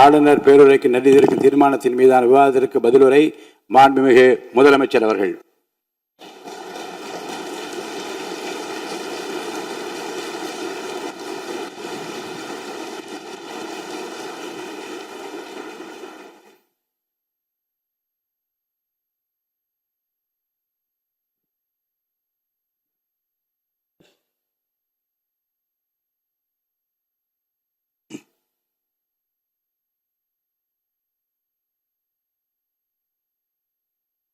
ஆளுநர் பேருரைக்கு நன்றி தெரிவிக்கும் தீர்மானத்தின் மீதான விவாதத்திற்கு பதிலுரை மாண்புமிகு முதலமைச்சர் அவர்கள்.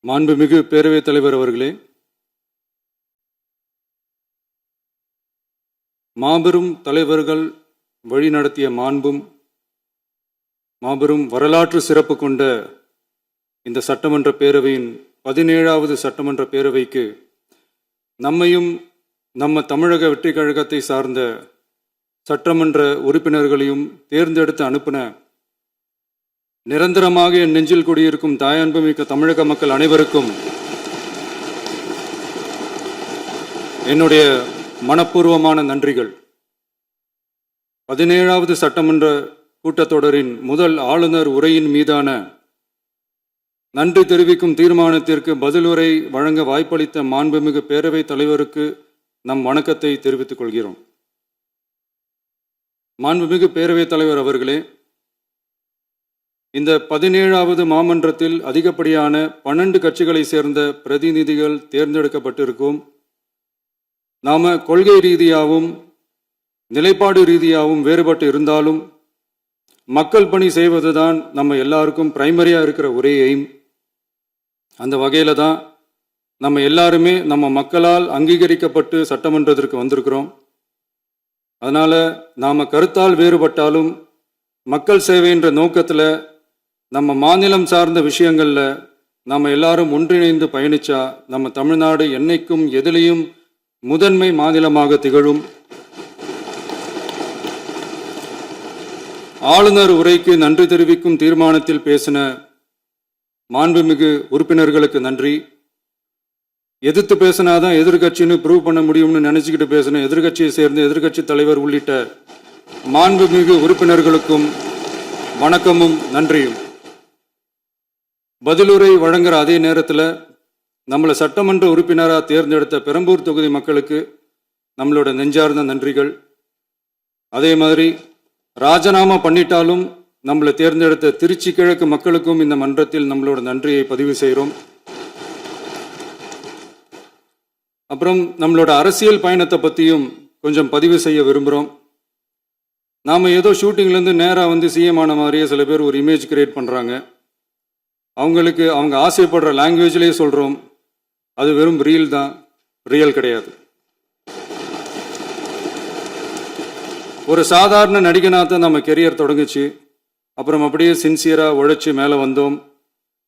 மாண்புமிகு பேரவைத் தலைவர் அவர்களே, மாபெரும் தலைவர்கள் வழிநடத்திய மாண்பும் மாபெரும் வரலாற்று சிறப்பு கொண்ட இந்த சட்டமன்ற பேரவையின் 17வது சட்டமன்ற பேரவைக்கு நம்மையும் நம்ம தமிழக வெற்றி கழகத்தை சார்ந்த சட்டமன்ற உறுப்பினர்களையும் தேர்ந்தெடுத்து அனுப்பின நிரந்தரமாக என் நெஞ்சில் குடியிருக்கும் தாயன்புமிக்க தமிழக மக்கள் அனைவருக்கும் என்னுடைய மனப்பூர்வமான நன்றிகள். 17வது சட்டமன்ற கூட்டத்தொடரின் முதல் ஆளுநர் உரையின் மீதான நன்றி தெரிவிக்கும் தீர்மானத்திற்கு பதிலுரை வழங்க வாய்ப்பளித்த மாண்புமிகு பேரவைத் தலைவருக்கு நம் வணக்கத்தை தெரிவித்துக் கொள்கிறோம். மாண்புமிகு பேரவைத் தலைவர் அவர்களே, இந்த 17வது மாமன்றத்தில் அதிகப்படியான 12 கட்சிகளை சேர்ந்த பிரதிநிதிகள் தேர்ந்தெடுக்கப்பட்டிருக்கும். நாம கொள்கை ரீதியாகவும் நிலைப்பாடு ரீதியாகவும் வேறுபட்டு இருந்தாலும் மக்கள் பணி செய்வதுதான் நம்ம எல்லாருக்கும் பிரைமரியா இருக்கிற ஒரே எய்ம். அந்த வகையில தான் நம்ம எல்லாருமே நம்ம மக்களால் அங்கீகரிக்கப்பட்டு சட்டமன்றத்திற்கு வந்திருக்கிறோம். அதனால நாம கருத்தால் வேறுபட்டாலும் மக்கள் சேவை என்ற நோக்கத்தில் நம்ம மாநிலம் சார்ந்த விஷயங்கள்ல நம்ம எல்லாரும் ஒன்றிணைந்து பயணிச்சா நம்ம தமிழ்நாடு என்னைக்கும் எதிலையும் முதன்மை மாநிலமாக திகழும். ஆளுநர் உரைக்கு நன்றி தெரிவிக்கும் தீர்மானத்தில் பேசின மாண்புமிகு உறுப்பினர்களுக்கு நன்றி. எதிர்த்து பேசினாதான் எதிர்கட்சின்னு ப்ரூவ் பண்ண முடியும்னு நினைச்சுக்கிட்டு பேசின எதிர்கட்சியை சேர்ந்த எதிர்கட்சி தலைவர் உள்ளிட்ட மாண்புமிகு உறுப்பினர்களுக்கும் வணக்கமும் நன்றியும். பதிலுரை வழங்குற அதே நேரத்தில் நம்மளை சட்டமன்ற உறுப்பினராக தேர்ந்தெடுத்த பெரம்பூர் தொகுதி மக்களுக்கு நம்மளோட நெஞ்சார்ந்த நன்றிகள். அதே மாதிரி ராஜினாமா பண்ணிட்டாலும் நம்மளை தேர்ந்தெடுத்த திருச்சி கிழக்கு மக்களுக்கும் இந்த மன்றத்தில் நம்மளோட நன்றியை பதிவு செய்கிறோம். அப்புறம் நம்மளோட அரசியல் பயணத்தை பற்றியும் கொஞ்சம் பதிவு செய்ய விரும்புகிறோம். நாம் ஏதோ ஷூட்டிங்லேருந்து நேராக வந்து சிஎம் ஆன மாதிரியே சில பேர் ஒரு இமேஜ் கிரியேட் பண்ணுறாங்க. அவங்களுக்கு அவங்க ஆசைப்படுற லாங்குவேஜ்லேயே சொல்கிறோம், அது வெறும் ரீல் தான், ரியல் கிடையாது. ஒரு சாதாரண நடிகனாக தான் நம்ம கெரியர் தொடங்குச்சு. அப்புறம் அப்படியே சின்சியராக உழைச்சி மேலே வந்தோம்.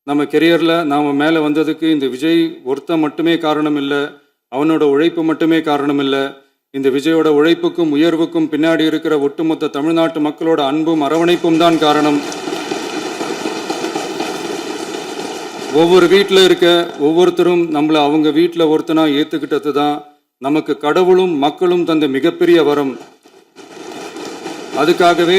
நம்ம கெரியரில் நாம் மேலே வந்ததுக்கு இந்த விஜய் ஒருத்தன் மட்டுமே காரணம் இல்லை, அவனோட உழைப்பு மட்டுமே காரணம் இல்லை. இந்த விஜயோட உழைப்புக்கும் உயர்வுக்கும் பின்னாடி இருக்கிற ஒட்டுமொத்த தமிழ்நாட்டு மக்களோட அன்பும் அரவணைப்பும் தான் காரணம். ஒவ்வொரு வீட்டில் இருக்க ஒவ்வொருத்தரும் நம்மளை அவங்க வீட்டில் ஒருத்தனா ஏற்றுக்கிட்டது தான் நமக்கு கடவுளும் மக்களும் தந்த மிகப்பெரிய வரம். அதுக்காகவே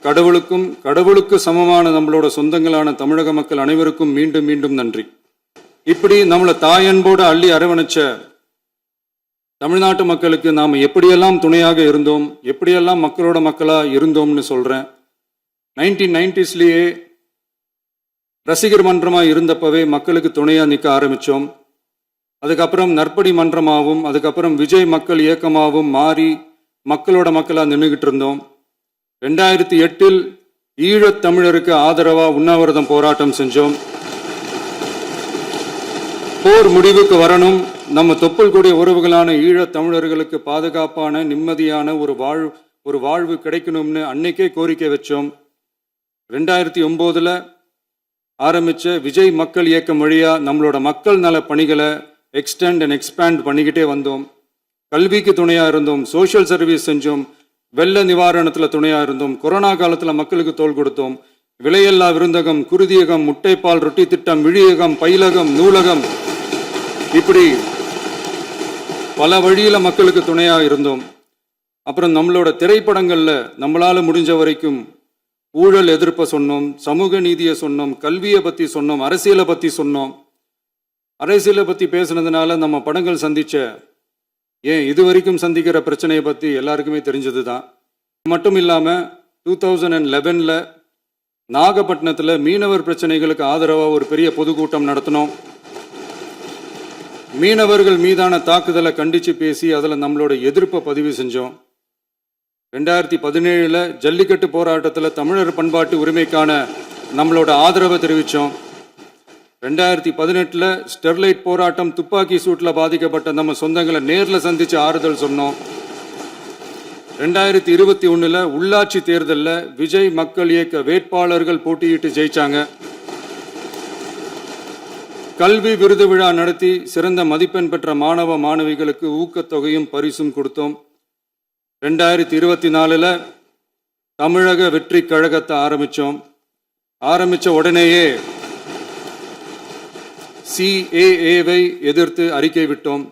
கடவுளுக்கு சமமான நம்மளோட சொந்தங்களான தமிழக மக்கள் அனைவருக்கும் மீண்டும் மீண்டும் நன்றி. இப்படி நம்மளை தாயன்போடு அள்ளி அரவணைச்ச தமிழ்நாட்டு மக்களுக்கு நாம் எப்படியெல்லாம் துணையாக இருந்தோம், எப்படியெல்லாம் மக்களோட மக்களாக இருந்தோம்னு சொல்கிறேன். 1990ஸ்லேயே ரசிகர் மன்றமாக இருந்தப்பவே மக்களுக்கு துணையாக நிற்க ஆரம்பித்தோம். அதுக்கப்புறம் நற்படி மன்றமாகவும் அதுக்கப்புறம் விஜய் மக்கள் இயக்கமாகவும் மாறி மக்களோட மக்களாக நின்றுக்கிட்டு இருந்தோம். 2008 ஈழத் தமிழருக்கு ஆதரவாக உண்ணாவிரதம் போராட்டம் செஞ்சோம். போர் முடிவுக்கு வரணும், நம்ம தொப்புள் கூடிய உறவுகளான ஈழத் தமிழர்களுக்கு பாதுகாப்பான நிம்மதியான ஒரு வாழ்வு கிடைக்கணும்னு அன்னைக்கே கோரிக்கை வச்சோம். 2009 ஆரம்பித்த விஜய் மக்கள் இயக்கம் வழியாக நம்மளோட மக்கள் நல பணிகளை எக்ஸ்டெண்ட் அண்ட் எக்ஸ்பேண்ட் பண்ணிக்கிட்டே வந்தோம். கல்விக்கு துணையாக இருந்தோம், சோஷியல் சர்வீஸ் செஞ்சோம், வெள்ள நிவாரணத்தில் துணையாக இருந்தோம், கொரோனா காலத்தில் மக்களுக்கு தோள் கொடுத்தோம். விலையில்லா விருந்தகம், குருதியகம், முட்டைப்பால் ரொட்டி திட்டம், விழியகம், பயிலகம், நூலகம், இப்படி பல வழியில் மக்களுக்கு துணையாக இருந்தோம். அப்புறம் நம்மளோட திரைப்படங்களில் நம்மளால் முடிஞ்ச வரைக்கும் ஊழல் எதிர்ப்பை சொன்னோம், சமூக நீதியை சொன்னோம், கல்வியை பற்றி சொன்னோம், அரசியலை பற்றி சொன்னோம். அரசியலை பற்றி பேசுனதுனால நம்ம படங்கள் சந்திச்ச இதுவரைக்கும் சந்திக்கிற பிரச்சனையை பற்றி எல்லாருக்குமே தெரிஞ்சது தான். மட்டும் இல்லாமல் 2011 நாகப்பட்டினத்தில் மீனவர் பிரச்சனைகளுக்கு ஆதரவாக ஒரு பெரிய பொதுக்கூட்டம் நடத்தினோம். மீனவர்கள் மீதான தாக்குதலை கண்டித்து பேசி அதில் நம்மளோட எதிர்ப்பை பதிவு செஞ்சோம். 2017 ஜல்லிக்கட்டு போராட்டத்தில் தமிழர் பண்பாட்டு உரிமைக்கான நம்மளோட ஆதரவை தெரிவித்தோம். 2018 ஸ்டெர்லைட் போராட்டம் துப்பாக்கி சூட்டில் பாதிக்கப்பட்ட நம்ம சொந்தங்களை நேரில் சந்தித்து ஆறுதல் சொன்னோம். 2021 உள்ளாட்சி தேர்தலில் விஜய் மக்கள் இயக்க வேட்பாளர்கள் போட்டியிட்டு ஜெயிச்சாங்க. கல்வி விருது விழா நடத்தி சிறந்த மதிப்பெண் பெற்ற மாணவ மாணவிகளுக்கு ஊக்கத்தொகையும் பரிசும் கொடுத்தோம். 2024 தமிழக வெற்றி கழகத்தை ஆரம்பித்த உடனேயே CAA-வை எதிர்த்து அறிக்கை விட்டோம்.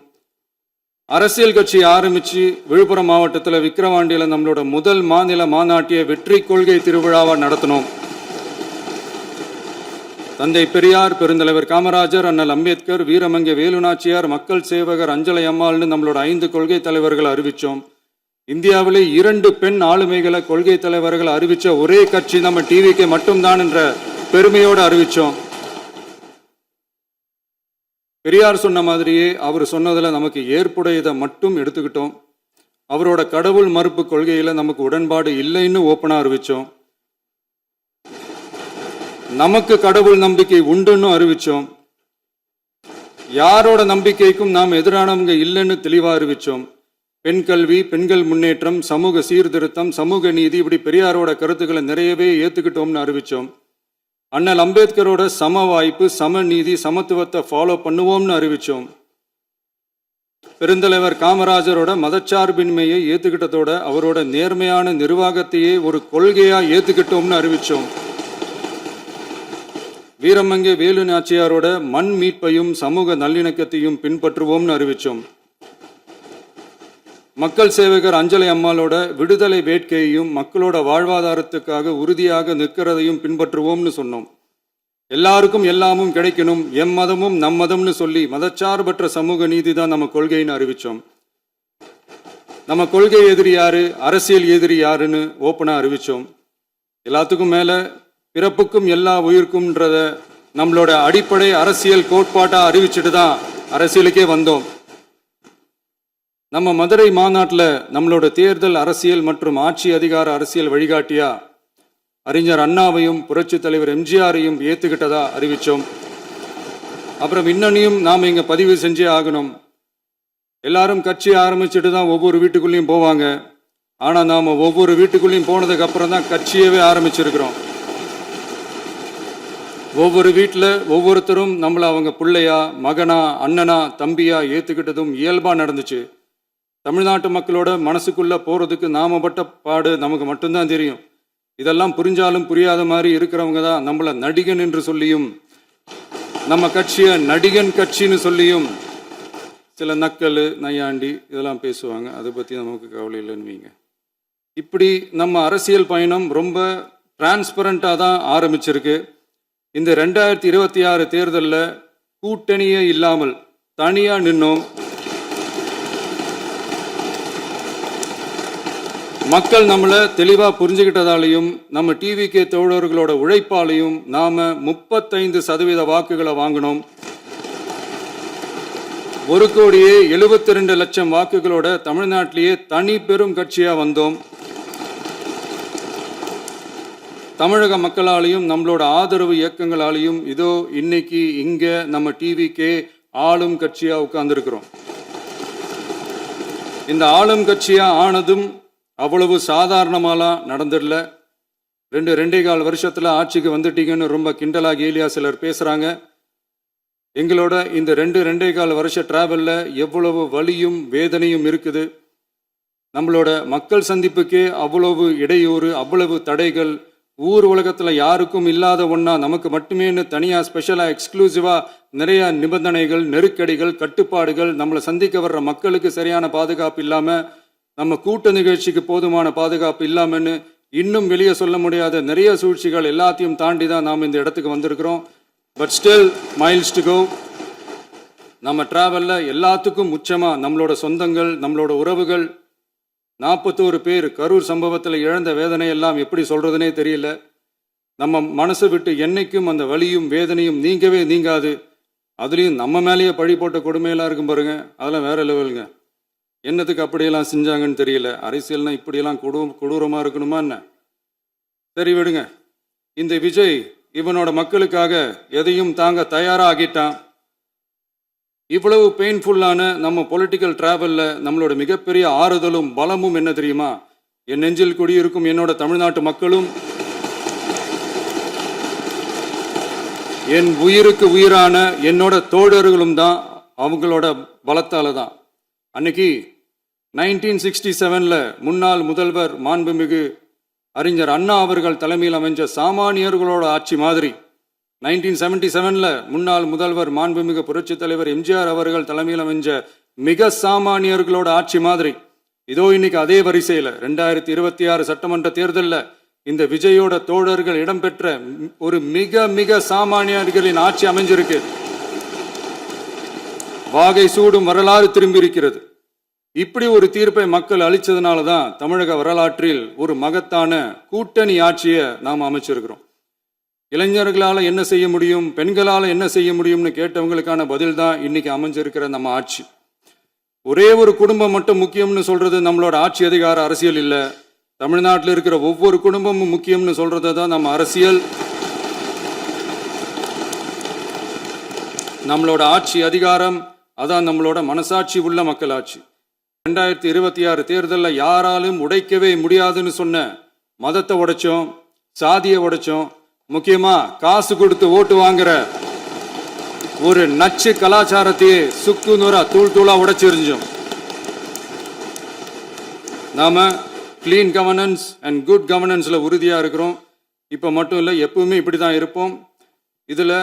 அரசியல் கட்சி ஆரம்பித்து விழுப்புரம் மாவட்டத்தில் விக்கிரவாண்டியில் நம்மளோட முதல் மாநில மாநாட்டிய வெற்றி கொள்கை திருவிழாவை நடத்தினோம். தந்தை பெரியார், பெருந்தலைவர் காமராஜர், அண்ணல் அம்பேத்கர், வீரமங்கை வேலுநாச்சியார், மக்கள் சேவகர் அஞ்சலை அம்மாள்னு நம்மளோட 5 கொள்கை தலைவர்களை அறிவித்தோம். இந்தியாவிலே 2 பெண் ஆளுமைகளை கொள்கை தலைவர்கள் அறிவித்த ஒரே கட்சி நம்ம டிவிக்கு மட்டும்தான் என்ற பெருமையோடு அறிவித்தோம். பெரியார் சொன்ன மாதிரியே அவர் சொன்னதில் நமக்கு ஏற்புடையதை மட்டும் எடுத்துக்கிட்டோம். அவரோட கடவுள் மறுப்பு கொள்கையில் நமக்கு உடன்பாடு இல்லைன்னு ஓப்பனாக அறிவித்தோம். நமக்கு கடவுள் நம்பிக்கை உண்டுன்னு அறிவித்தோம். யாரோட நம்பிக்கைக்கும் நாம் எதிரானவங்க இல்லைன்னு தெளிவாக அறிவித்தோம். பெண் கல்வி, பெண்கள் முன்னேற்றம், சமூக சீர்திருத்தம், சமூக நீதி, இப்படி பெரியாரோட கருத்துக்களை நிறையவே ஏற்றுக்கிட்டோம்னு அறிவித்தோம். அண்ணல் அம்பேத்கரோட சம வாய்ப்பு, சம நீதி, சமத்துவத்தை ஃபாலோ பண்ணுவோம்னு அறிவித்தோம். பெருந்தலைவர் காமராஜரோட மதச்சார்பின்மையை ஏற்றுக்கிட்டதோட அவரோட நேர்மையான நிர்வாகத்தையே ஒரு கொள்கையாக ஏற்றுக்கிட்டோம்னு அறிவித்தோம். வீரமங்கை வேலு நாச்சியாரோட மண் மீட்பையும் சமூக நல்லிணக்கத்தையும் பின்பற்றுவோம்னு அறிவித்தோம். மக்கள் சேவகர் அஞ்சலை அம்மாளோட விடுதலை வேட்கையையும் மக்களோட வாழ்வாதாரத்துக்காக உறுதியாக நிற்கிறதையும் பின்பற்றுவோம்னு சொன்னோம். எல்லாருக்கும் எல்லாமும் கிடைக்கணும், மதமும் நம் மதம்னு சொல்லி மதச்சார்பற்ற சமூக நீதி தான் நம்ம கொள்கைன்னு அறிவித்தோம். நம்ம கொள்கை எதிரி யாரு, அரசியல் எதிரி யாருன்னு ஓப்பனாக அறிவித்தோம். எல்லாத்துக்கும் மேலே பிறப்புக்கும் எல்லா உயிருக்கும்ன்றத நம்மளோட அடிப்படை அரசியல் கோட்பாட்டாக அறிவிச்சுட்டு தான் அரசியலுக்கே வந்தோம். நம்ம மதுரை மாநாட்டில் நம்மளோட தேர்தல் அரசியல் மற்றும் ஆட்சி அதிகார அரசியல் வழிகாட்டியா அறிஞர் அண்ணாவையும் புரட்சி தலைவர் எம்ஜிஆரையும் ஏற்றுக்கிட்டதா அறிவித்தோம். அப்புறம் இன்னொன்னையும் நாம் இங்கே பதிவு செஞ்சே ஆகணும். எல்லாரும் கட்சி ஆரம்பிச்சுட்டு தான் ஒவ்வொரு வீட்டுக்குள்ளேயும் போவாங்க. ஆனால் நாம் ஒவ்வொரு வீட்டுக்குள்ளேயும் போனதுக்கு அப்புறம் தான் கட்சியவே ஆரம்பிச்சிருக்கிறோம். ஒவ்வொரு வீட்டில் ஒவ்வொருத்தரும் நம்மளை அவங்க பிள்ளையா, மகனா, அண்ணனா, தம்பியா ஏற்றுக்கிட்டதும் இயல்பாக நடந்துச்சு. தமிழ்நாட்டு மக்களோட மனசுக்குள்ளே போகிறதுக்கு நாம பட்ட பாடு நமக்கு மட்டும்தான் தெரியும். இதெல்லாம் புரிஞ்சாலும் புரியாத மாதிரி இருக்கிறவங்க தான் நம்மளை நடிகன் என்று சொல்லியும் நம்ம கட்சியை நடிகன் கட்சின்னு சொல்லியும் சில நக்கல், நையாண்டி இதெல்லாம் பேசுவாங்க. அதை பற்றி நமக்கு கவலை இல்லைன்னு வைங்க. இப்படி நம்ம அரசியல் பயணம் ரொம்ப டிரான்ஸ்பரண்ட்டாக தான் ஆரம்பிச்சிருக்கு. இந்த 2026 தேர்தலில் கூட்டணியே இல்லாமல் தனியாக நின்னோம். மக்கள் நம்மளை தெளிவாக புரிஞ்சுக்கிட்டதாலையும் நம்ம டிவிகே தோழர்களோட உழைப்பாலையும் நாம் 35% வாக்குகளை வாங்கினோம். 1,72,00,000 வாக்குகளோட தமிழ்நாட்டிலேயே தனி பெரும் கட்சியாக வந்தோம். தமிழக மக்களாலையும் நம்மளோட ஆதரவு இயக்கங்களாலையும் இதோ இன்னைக்கு இங்கே நம்ம டிவிகே ஆளும் கட்சியாக உட்கார்ந்துருக்கிறோம். இந்த ஆளும் கட்சியாக ஆனதும் அவ்வளவு சாதாரணமாலாம் நடந்துடல. 2.25 வருஷத்தில் ஆட்சிக்கு வந்துட்டீங்கன்னு ரொம்ப கிண்டலா கேலியா சிலர் பேசுகிறாங்க. எங்களோட இந்த 2.25 வருஷ டிராவலில் எவ்வளவு வலியும் வேதனையும் இருக்குது. நம்மளோட மக்கள் சந்திப்புக்கே அவ்வளவு இடையூறு, அவ்வளவு தடைகள், ஊர் உலகத்தில் யாருக்கும் இல்லாத ஒன்றா நமக்கு மட்டுமேன்னு தனியாக ஸ்பெஷலாக எக்ஸ்க்ளூசிவாக நிறைய நிபந்தனைகள், நெருக்கடிகள், கட்டுப்பாடுகள், நம்மளை சந்திக்க வர்ற மக்களுக்கு சரியான பாதுகாப்பு இல்லாமல், நம்ம கூட்ட நிகழ்ச்சிக்கு போதுமான பாதுகாப்பு இல்லாமன்னு இன்னும் வெளியே சொல்ல முடியாத நிறைய சூழ்ச்சிகள் எல்லாத்தையும் தாண்டி தான் நாம் இந்த இடத்துக்கு வந்திருக்கிறோம். But still miles to go. நம்ம டிராவலில் எல்லாத்துக்கும் முச்சமாக நம்மளோட சொந்தங்கள், நம்மளோட உறவுகள், 41 பேர் கரூர் சம்பவத்தில் இழந்த வேதனை எல்லாம் எப்படி சொல்கிறதுனே தெரியல. நம்ம மனசை விட்டு என்னைக்கும் அந்த வலியும் வேதனையும் நீங்கவே நீங்காது. அதுலேயும் நம்ம மேலேயே பழி போட்ட கொடுமையெல்லாம் இருக்கும் பாருங்க, அதெல்லாம் வேற லெவலுங்க. என்னத்துக்கு அப்படியெல்லாம் செஞ்சாங்கன்னு தெரியல. அரசியல்னா இப்படியெல்லாம் கொடூரமாக இருக்கணுமா என்ன? சரி விடுங்க. இந்த விஜய் இவனோட மக்களுக்காக எதையும் தாங்க தயாராகிட்டான். இவ்வளவு பெயின்ஃபுல்லான நம்ம பொலிட்டிக்கல் டிராவலில் நம்மளோட மிகப்பெரிய ஆறுதலும் பலமும் என்ன தெரியுமா? என் நெஞ்சில் குடியிருக்கும் என்னோட தமிழ்நாட்டு மக்களும், என் உயிருக்கு உயிரான என்னோட தோழர்களும் தான். அவங்களோட பலத்தால தான். அன்னைக்கு 1967 முன்னாள் முதல்வர் மாண்புமிகு அறிஞர் அண்ணா அவர்கள் தலைமையில் அமைஞ்ச சாமானியர்களோட ஆட்சி மாதிரி 1977 முன்னாள் முதல்வர் மாண்புமிகு புரட்சி தலைவர் எம்ஜிஆர் அவர்கள் தலைமையில் அமைஞ்ச மிக சாமானியர்களோட ஆட்சி மாதிரி இதோ இன்னைக்கு அதே வரிசையில் 2026 சட்டமன்ற தேர்தலில் இந்த விஜயோட தோழர்கள் இடம்பெற்ற ஒரு மிக மிக சாமானியர்களின் ஆட்சி அமைஞ்சிருக்கு. வாகை சூடும் வரலாறு திரும்பி இருக்கிறது. இப்படி ஒரு தீர்ப்பை மக்கள் அளித்ததுனால தான் தமிழக வரலாற்றில் ஒரு மகத்தான கூட்டணி ஆட்சியை நாம் அமைச்சிருக்கிறோம். இளைஞர்களால் என்ன செய்ய முடியும், பெண்களால் என்ன செய்ய முடியும்னு கேட்டவங்களுக்கான பதில் தான் இன்னைக்கு அமைஞ்சிருக்கிற நம்ம ஆட்சி. ஒரே ஒரு குடும்பம் மட்டும் முக்கியம்னு சொல்றது நம்மளோட ஆட்சி அதிகார அரசியல் இல்லை. தமிழ்நாட்டில் இருக்கிற ஒவ்வொரு குடும்பமும் முக்கியம்னு சொல்றது தான் நம்ம அரசியல். நம்மளோட ஆட்சி அதிகாரம் அதான் நம்மளோட மனசாட்சி உள்ள மக்களாட்சி. 2026 தேர்தலில் யாராலும் உடைக்கவே முடியாதுன்னு சொன்ன மதத்தை உடைச்சோம், சாதியை உடைச்சோம், முக்கியமா காசு கொடுத்து ஓட்டு வாங்குற ஒரு நச்சு கலாச்சாரத்தையே சுக்கு நூறா தூள் தூளா உடைச்சிருந்தோம். நாம கிளீன் கவர்னன்ஸ் அண்ட் குட் கவர்னன்ஸ்ல உறுதியா இருக்கிறோம். இப்ப மட்டும் இல்லை, எப்பவுமே இப்படிதான் இருப்போம். இதுல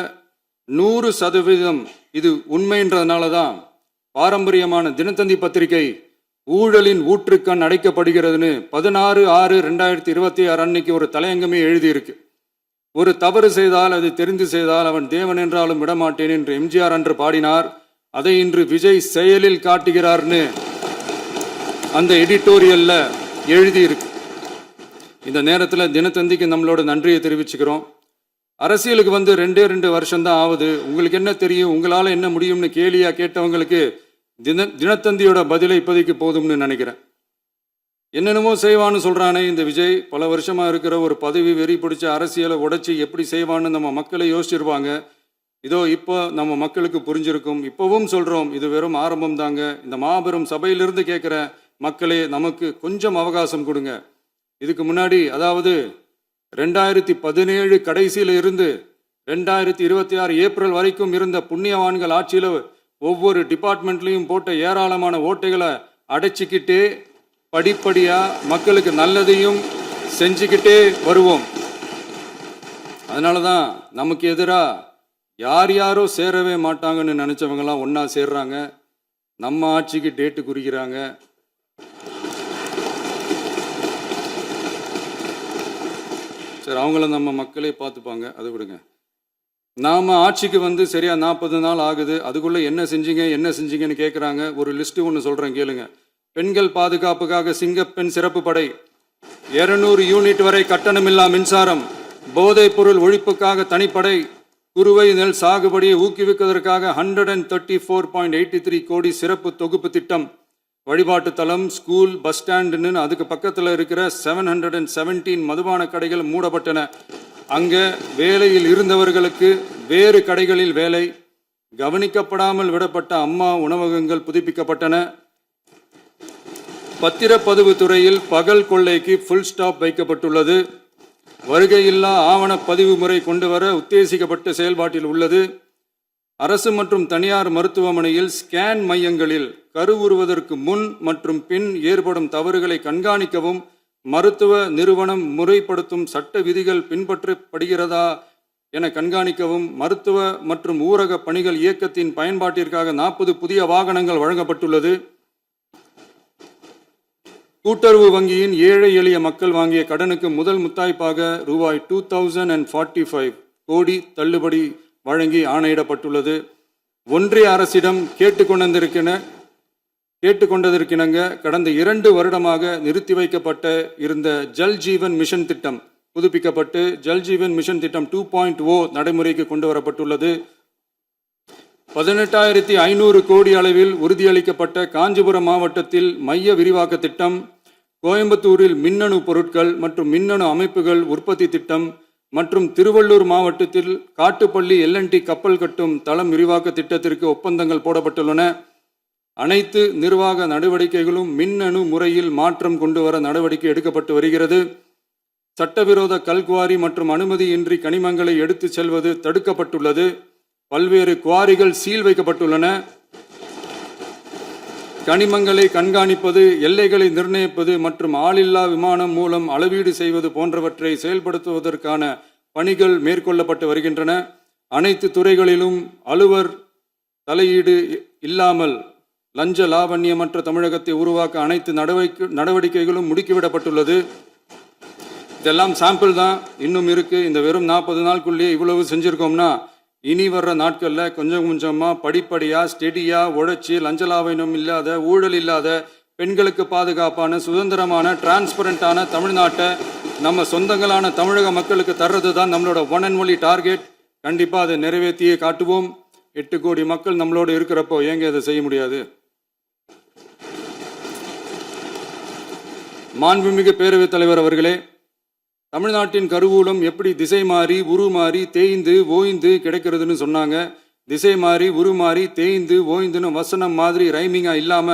100% இது உண்மைன்றதுனால தான் பாரம்பரியமான தினத்தந்தி பத்திரிகை ஊழலின் ஊற்றுக்கண் அடைக்கப்படுகிறதுன்னு 16/6/2026 அன்னைக்கு ஒரு தலையங்கமே எழுதியிருக்கு. ஒரு தவறு செய்தால் அது தெரிந்து செய்தால் அவன் தேவன் என்றாலும் விடமாட்டேன் என்று எம்ஜிஆர் அன்று பாடினார். அதை இன்று விஜய் செயலில் காட்டுகிறார்னு அந்த எடிட்டோரியல்ல எழுதியிருக்கு. இந்த நேரத்தில் தினத்தந்திக்கு நம்மளோட நன்றியை தெரிவிச்சுக்கிறோம். அரசியலுக்கு வந்து 2 வருஷம்தான் ஆகுது. உங்களுக்கு என்ன தெரியும், உங்களால் என்ன முடியும்னு கேலியா கேட்டவங்களுக்கு தினத்தந்தியோட பதிலை இப்போதைக்கு போதும்னு நினைக்கிறேன். என்னென்னமோ செய்வான்னு சொல்றானே இந்த விஜய், பல வருஷமா இருக்கிற ஒரு பதவி வெறி பிடிச்ச அரசியலை உடைச்சி எப்படி செய்வான்னு நம்ம மக்களை யோசிச்சிருப்பாங்க. இதோ இப்போ நம்ம மக்களுக்கு புரிஞ்சிருக்கும். இப்பவும் சொல்றோம், இது வெறும் ஆரம்பம் தாங்க. இந்த மாபெரும் சபையிலிருந்து கேட்குற மக்களே, நமக்கு கொஞ்சம் அவகாசம் கொடுங்க. இதுக்கு முன்னாடி, அதாவது 2017 கடைசியில இருந்து 2026 ஏப்ரல் வரைக்கும் இருந்த புண்ணியவான்கள் ஆட்சியில ஒவ்வொரு டிபார்ட்மெண்ட்லையும் போட்ட ஏராளமான ஓட்டைகளை அடைச்சிக்கிட்டே படிப்படியா மக்களுக்கு நல்லதையும் செஞ்சுக்கிட்டே வருவோம். அதனாலதான் நமக்கு எதிராக யாரோ சேரவே மாட்டாங்கன்னு நினைச்சவங்கலாம் ஒன்னா சேர்றாங்க. நம்ம ஆட்சிக்கு டேட்டு குறிக்கிறாங்க. சரி, அவங்கள நம்ம மக்களே பார்த்துப்பாங்க, அது விடுங்க. நாம ஆட்சிக்கு வந்து சரியா 40 நாள் ஆகுது. அதுக்குள்ள என்ன செஞ்சீங்கன்னு கேட்குறாங்க. ஒரு லிஸ்ட் ஒன்று சொல்றேன் கேளுங்க. பெண்கள் பாதுகாப்புக்காக சிங்கப்பெண் சிறப்பு படை, 200 யூனிட் வரை கட்டணமில்லா மின்சாரம், போதைப் பொருள் ஒழிப்புக்காக தனிப்படை, குறுவை நெல் சாகுபடியை ஊக்குவிப்பதற்காக 134.83 கோடி சிறப்பு தொகுப்பு திட்டம், வழிபாட்டு தலம், ஸ்கூல், பஸ் ஸ்டாண்டுன்னு அதுக்கு பக்கத்தில் இருக்கிற 717 மதுபான கடைகள் மூடப்பட்டன. அங்க வேலையில் இருந்தவர்களுக்கு வேறு கடைகளில் வேலை, கவனிக்கப்படாமல் விடப்பட்ட அம்மா உணவகங்கள் புதுப்பிக்கப்பட்டன. பத்திரப்பதிவு துறையில் பகல் கொள்ளைக்கு ஃபுல் ஸ்டாப் வைக்கப்பட்டுள்ளது. வருகையில்லா ஆவண பதிவு முறை கொண்டு வர உத்தேசிக்கப்பட்ட செயல்பாட்டில் உள்ளது. அரசு மற்றும் தனியார் மருத்துவமனையில் ஸ்கேன் மையங்களில் கருவுறுவதற்கு முன் மற்றும் பின் ஏற்படும் தவறுகளை கண்காணிக்கவும், மருத்துவ நிறுவனம் முறைப்படுத்தும் சட்ட விதிகள் பின்பற்றப்படுகிறதா என கண்காணிக்கவும், மருத்துவ மற்றும் ஊரக பணிகள் இயக்கத்தின் பயன்பாட்டிற்காக 40 புதிய வாகனங்கள் வழங்கப்பட்டுள்ளது. கூட்டுறவு வங்கியின் ஏழை எளிய மக்கள் வாங்கிய கடனுக்கு முதல் முத்தாய்ப்பாக ரூபாய் 2045 கோடி தள்ளுபடி வழங்கி ஆணையிடப்பட்டுள்ளது. ஒன்றிய அரசிடம் கேட்டுக்கொண்டதற்கிணங்க கடந்த 2 வருடமாக நிறுத்தி வைக்கப்பட்ட இருந்த ஜல் ஜீவன் மிஷன் திட்டம் புதுப்பிக்கப்பட்டு ஜல் ஜீவன் மிஷன் திட்டம் 2.0 நடைமுறைக்கு கொண்டு வரப்பட்டுள்ளது. 18,500 கோடி அளவில் உறுதியளிக்கப்பட்ட காஞ்சிபுரம் மாவட்டத்தில் மைய விரிவாக்க திட்டம், கோயம்புத்தூரில் மின்னணு பொருட்கள் மற்றும் மின்னணு அமைப்புகள் உற்பத்தி திட்டம் மற்றும் திருவள்ளூர் மாவட்டத்தில் காட்டுப்பள்ளி LNT கப்பல் கட்டும் தளம் விரிவாக்க திட்டத்திற்கு ஒப்பந்தங்கள் போடப்பட்டுள்ளன. அனைத்து நிர்வாக நடவடிக்கைகளும் மின்னணு முறையில் மாற்றம் கொண்டு வர நடவடிக்கை எடுக்கப்பட்டு வருகிறது. சட்டவிரோத கல்குவாரி மற்றும் அனுமதியின்றி கனிமங்களை எடுத்து செல்வது தடுக்கப்பட்டுள்ளது. பல்வேறு குவாரிகள் சீல் வைக்கப்பட்டுள்ளன. கனிமங்களை கண்காணிப்பது, எல்லைகளை நிர்ணயிப்பது மற்றும் ஆளில்லா விமானம் மூலம் அளவீடு செய்வது போன்றவற்றை செயல்படுத்துவதற்கான பணிகள் மேற்கொள்ளப்பட்டு வருகின்றன. அனைத்து துறைகளிலும் அலுவலர் தலையீடு இல்லாமல் லஞ்ச லாவண்யமற்ற தமிழகத்தை உருவாக்க அனைத்து நடவடிக்கைகளும் முடுக்கிவிடப்பட்டுள்ளது. இதெல்லாம் சாம்பிள் தான், இன்னும் இருக்கு. இந்த வெறும் 40 நாளுக்குள்ளேயே இவ்வளவு செஞ்சிருக்கோம்னா இனி வர்ற நாட்களில் கொஞ்சம் கொஞ்சமாக படிப்படியாக ஸ்டெடியாக உழைச்சி லஞ்சலாவண்யம் இல்லாத, ஊழல் இல்லாத, பெண்களுக்கு பாதுகாப்பான, சுதந்திரமான, டிரான்ஸ்பரண்டான தமிழ்நாட்டை நம்ம சொந்தங்களான தமிழக மக்களுக்கு தர்றது தான் நம்மளோட ஒன் அண்ட் ஒன்லி டார்கெட். கண்டிப்பாக அதை நிறைவேற்றியே காட்டுவோம். 8 கோடி மக்கள் நம்மளோடு இருக்கிறப்போ ஏங்க இதை செய்ய முடியாது? மாண்புமிகு பேரவைத் தலைவர் அவர்களே, தமிழ்நாட்டின் கருவூலம் எப்படி திசை மாறி உருமாறி தேய்ந்து ஓய்ந்து கிடைக்கிறதுன்னு சொன்னாங்க. திசை மாறி உருமாறி தேய்ந்து ஓய்ந்துன்னு வசனம் மாதிரி ரைமிங்கா இல்லாம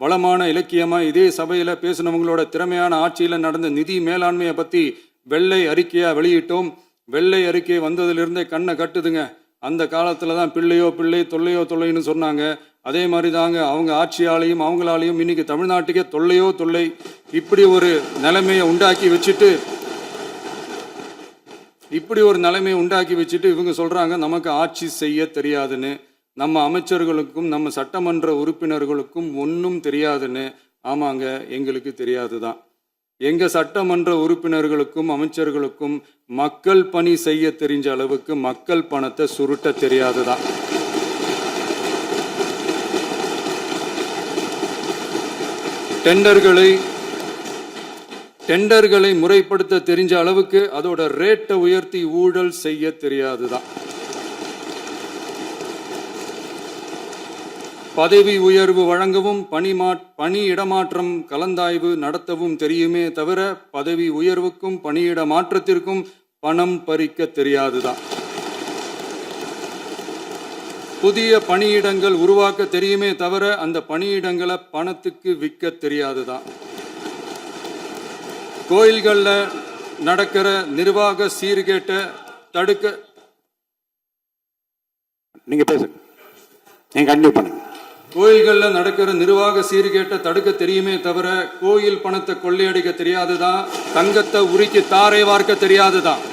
வளமான இலக்கியமா இதே சபையில பேசினவங்களோட திறமையான ஆட்சியில நடந்த நிதி மேலாண்மையை பத்தி வெள்ளை அறிக்கையா வெளியிட்டோம். வெள்ளை அறிக்கை வந்ததிலிருந்தே கண்ணை கட்டுதுங்க. அந்த காலத்துல தான் பிள்ளையோ பிள்ளை தொல்லையோ தொல்லைன்னு சொன்னாங்க. அதே மாதிரி தாங்க அவங்க ஆட்சியாலையும் அவங்களாலையும் இன்னைக்கு தமிழ்நாட்டுக்கே தொல்லையோ தொல்லை. இப்படி ஒரு நிலைமையை உண்டாக்கி வச்சுட்டு இவங்க சொல்றாங்க நமக்கு ஆட்சி செய்ய தெரியாதுன்னு. நம்ம அமைச்சர்களுக்கும் நம்ம சட்டமன்ற உறுப்பினர்களுக்கும் ஒன்றும் தெரியாதுன்னு. ஆமாங்க, எங்களுக்கு தெரியாதுதான். எங்க சட்டமன்ற உறுப்பினர்களுக்கும் அமைச்சர்களுக்கும் மக்கள் பணி செய்ய தெரிஞ்ச அளவுக்கு மக்கள் பணத்தை சுருட்ட தெரியாதுதான். டெண்டர்களை முறைப்படுத்த தெரிஞ்ச அளவுக்கு அதோட ரேட்டை உயர்த்தி ஊழல் செய்ய தெரியாதுதான். பதவி உயர்வு வழங்கவும் பணி இடமாற்றம் கலந்தாய்வு நடத்தவும் தெரியுமே தவிர பதவி உயர்வுக்கும் பணியிட மாற்றத்திற்கும் பணம் பறிக்க தெரியாதுதான். புதிய பணியிடங்கள் உருவாக்க தெரியுமே தவிர அந்த பணியிடங்களை பணத்துக்கு விற்க தெரியாதுதான். கோயில்கள்ல நடக்கிற நிர்வாக சீர்கேட்டை தடுக்க நீங்க பேசுங்க, நீங்க கண்டிப்பா பண்ணுங்க. கோயில்களில் நடக்கிற நிர்வாக சீர்கேட்டை தடுக்க தெரியுமே தவிர கோயில் பணத்தை கொள்ளையடிக்க தெரியாதுதான். தங்கத்தை உருக்கி தாரை வார்க்க தெரியாதுதான்.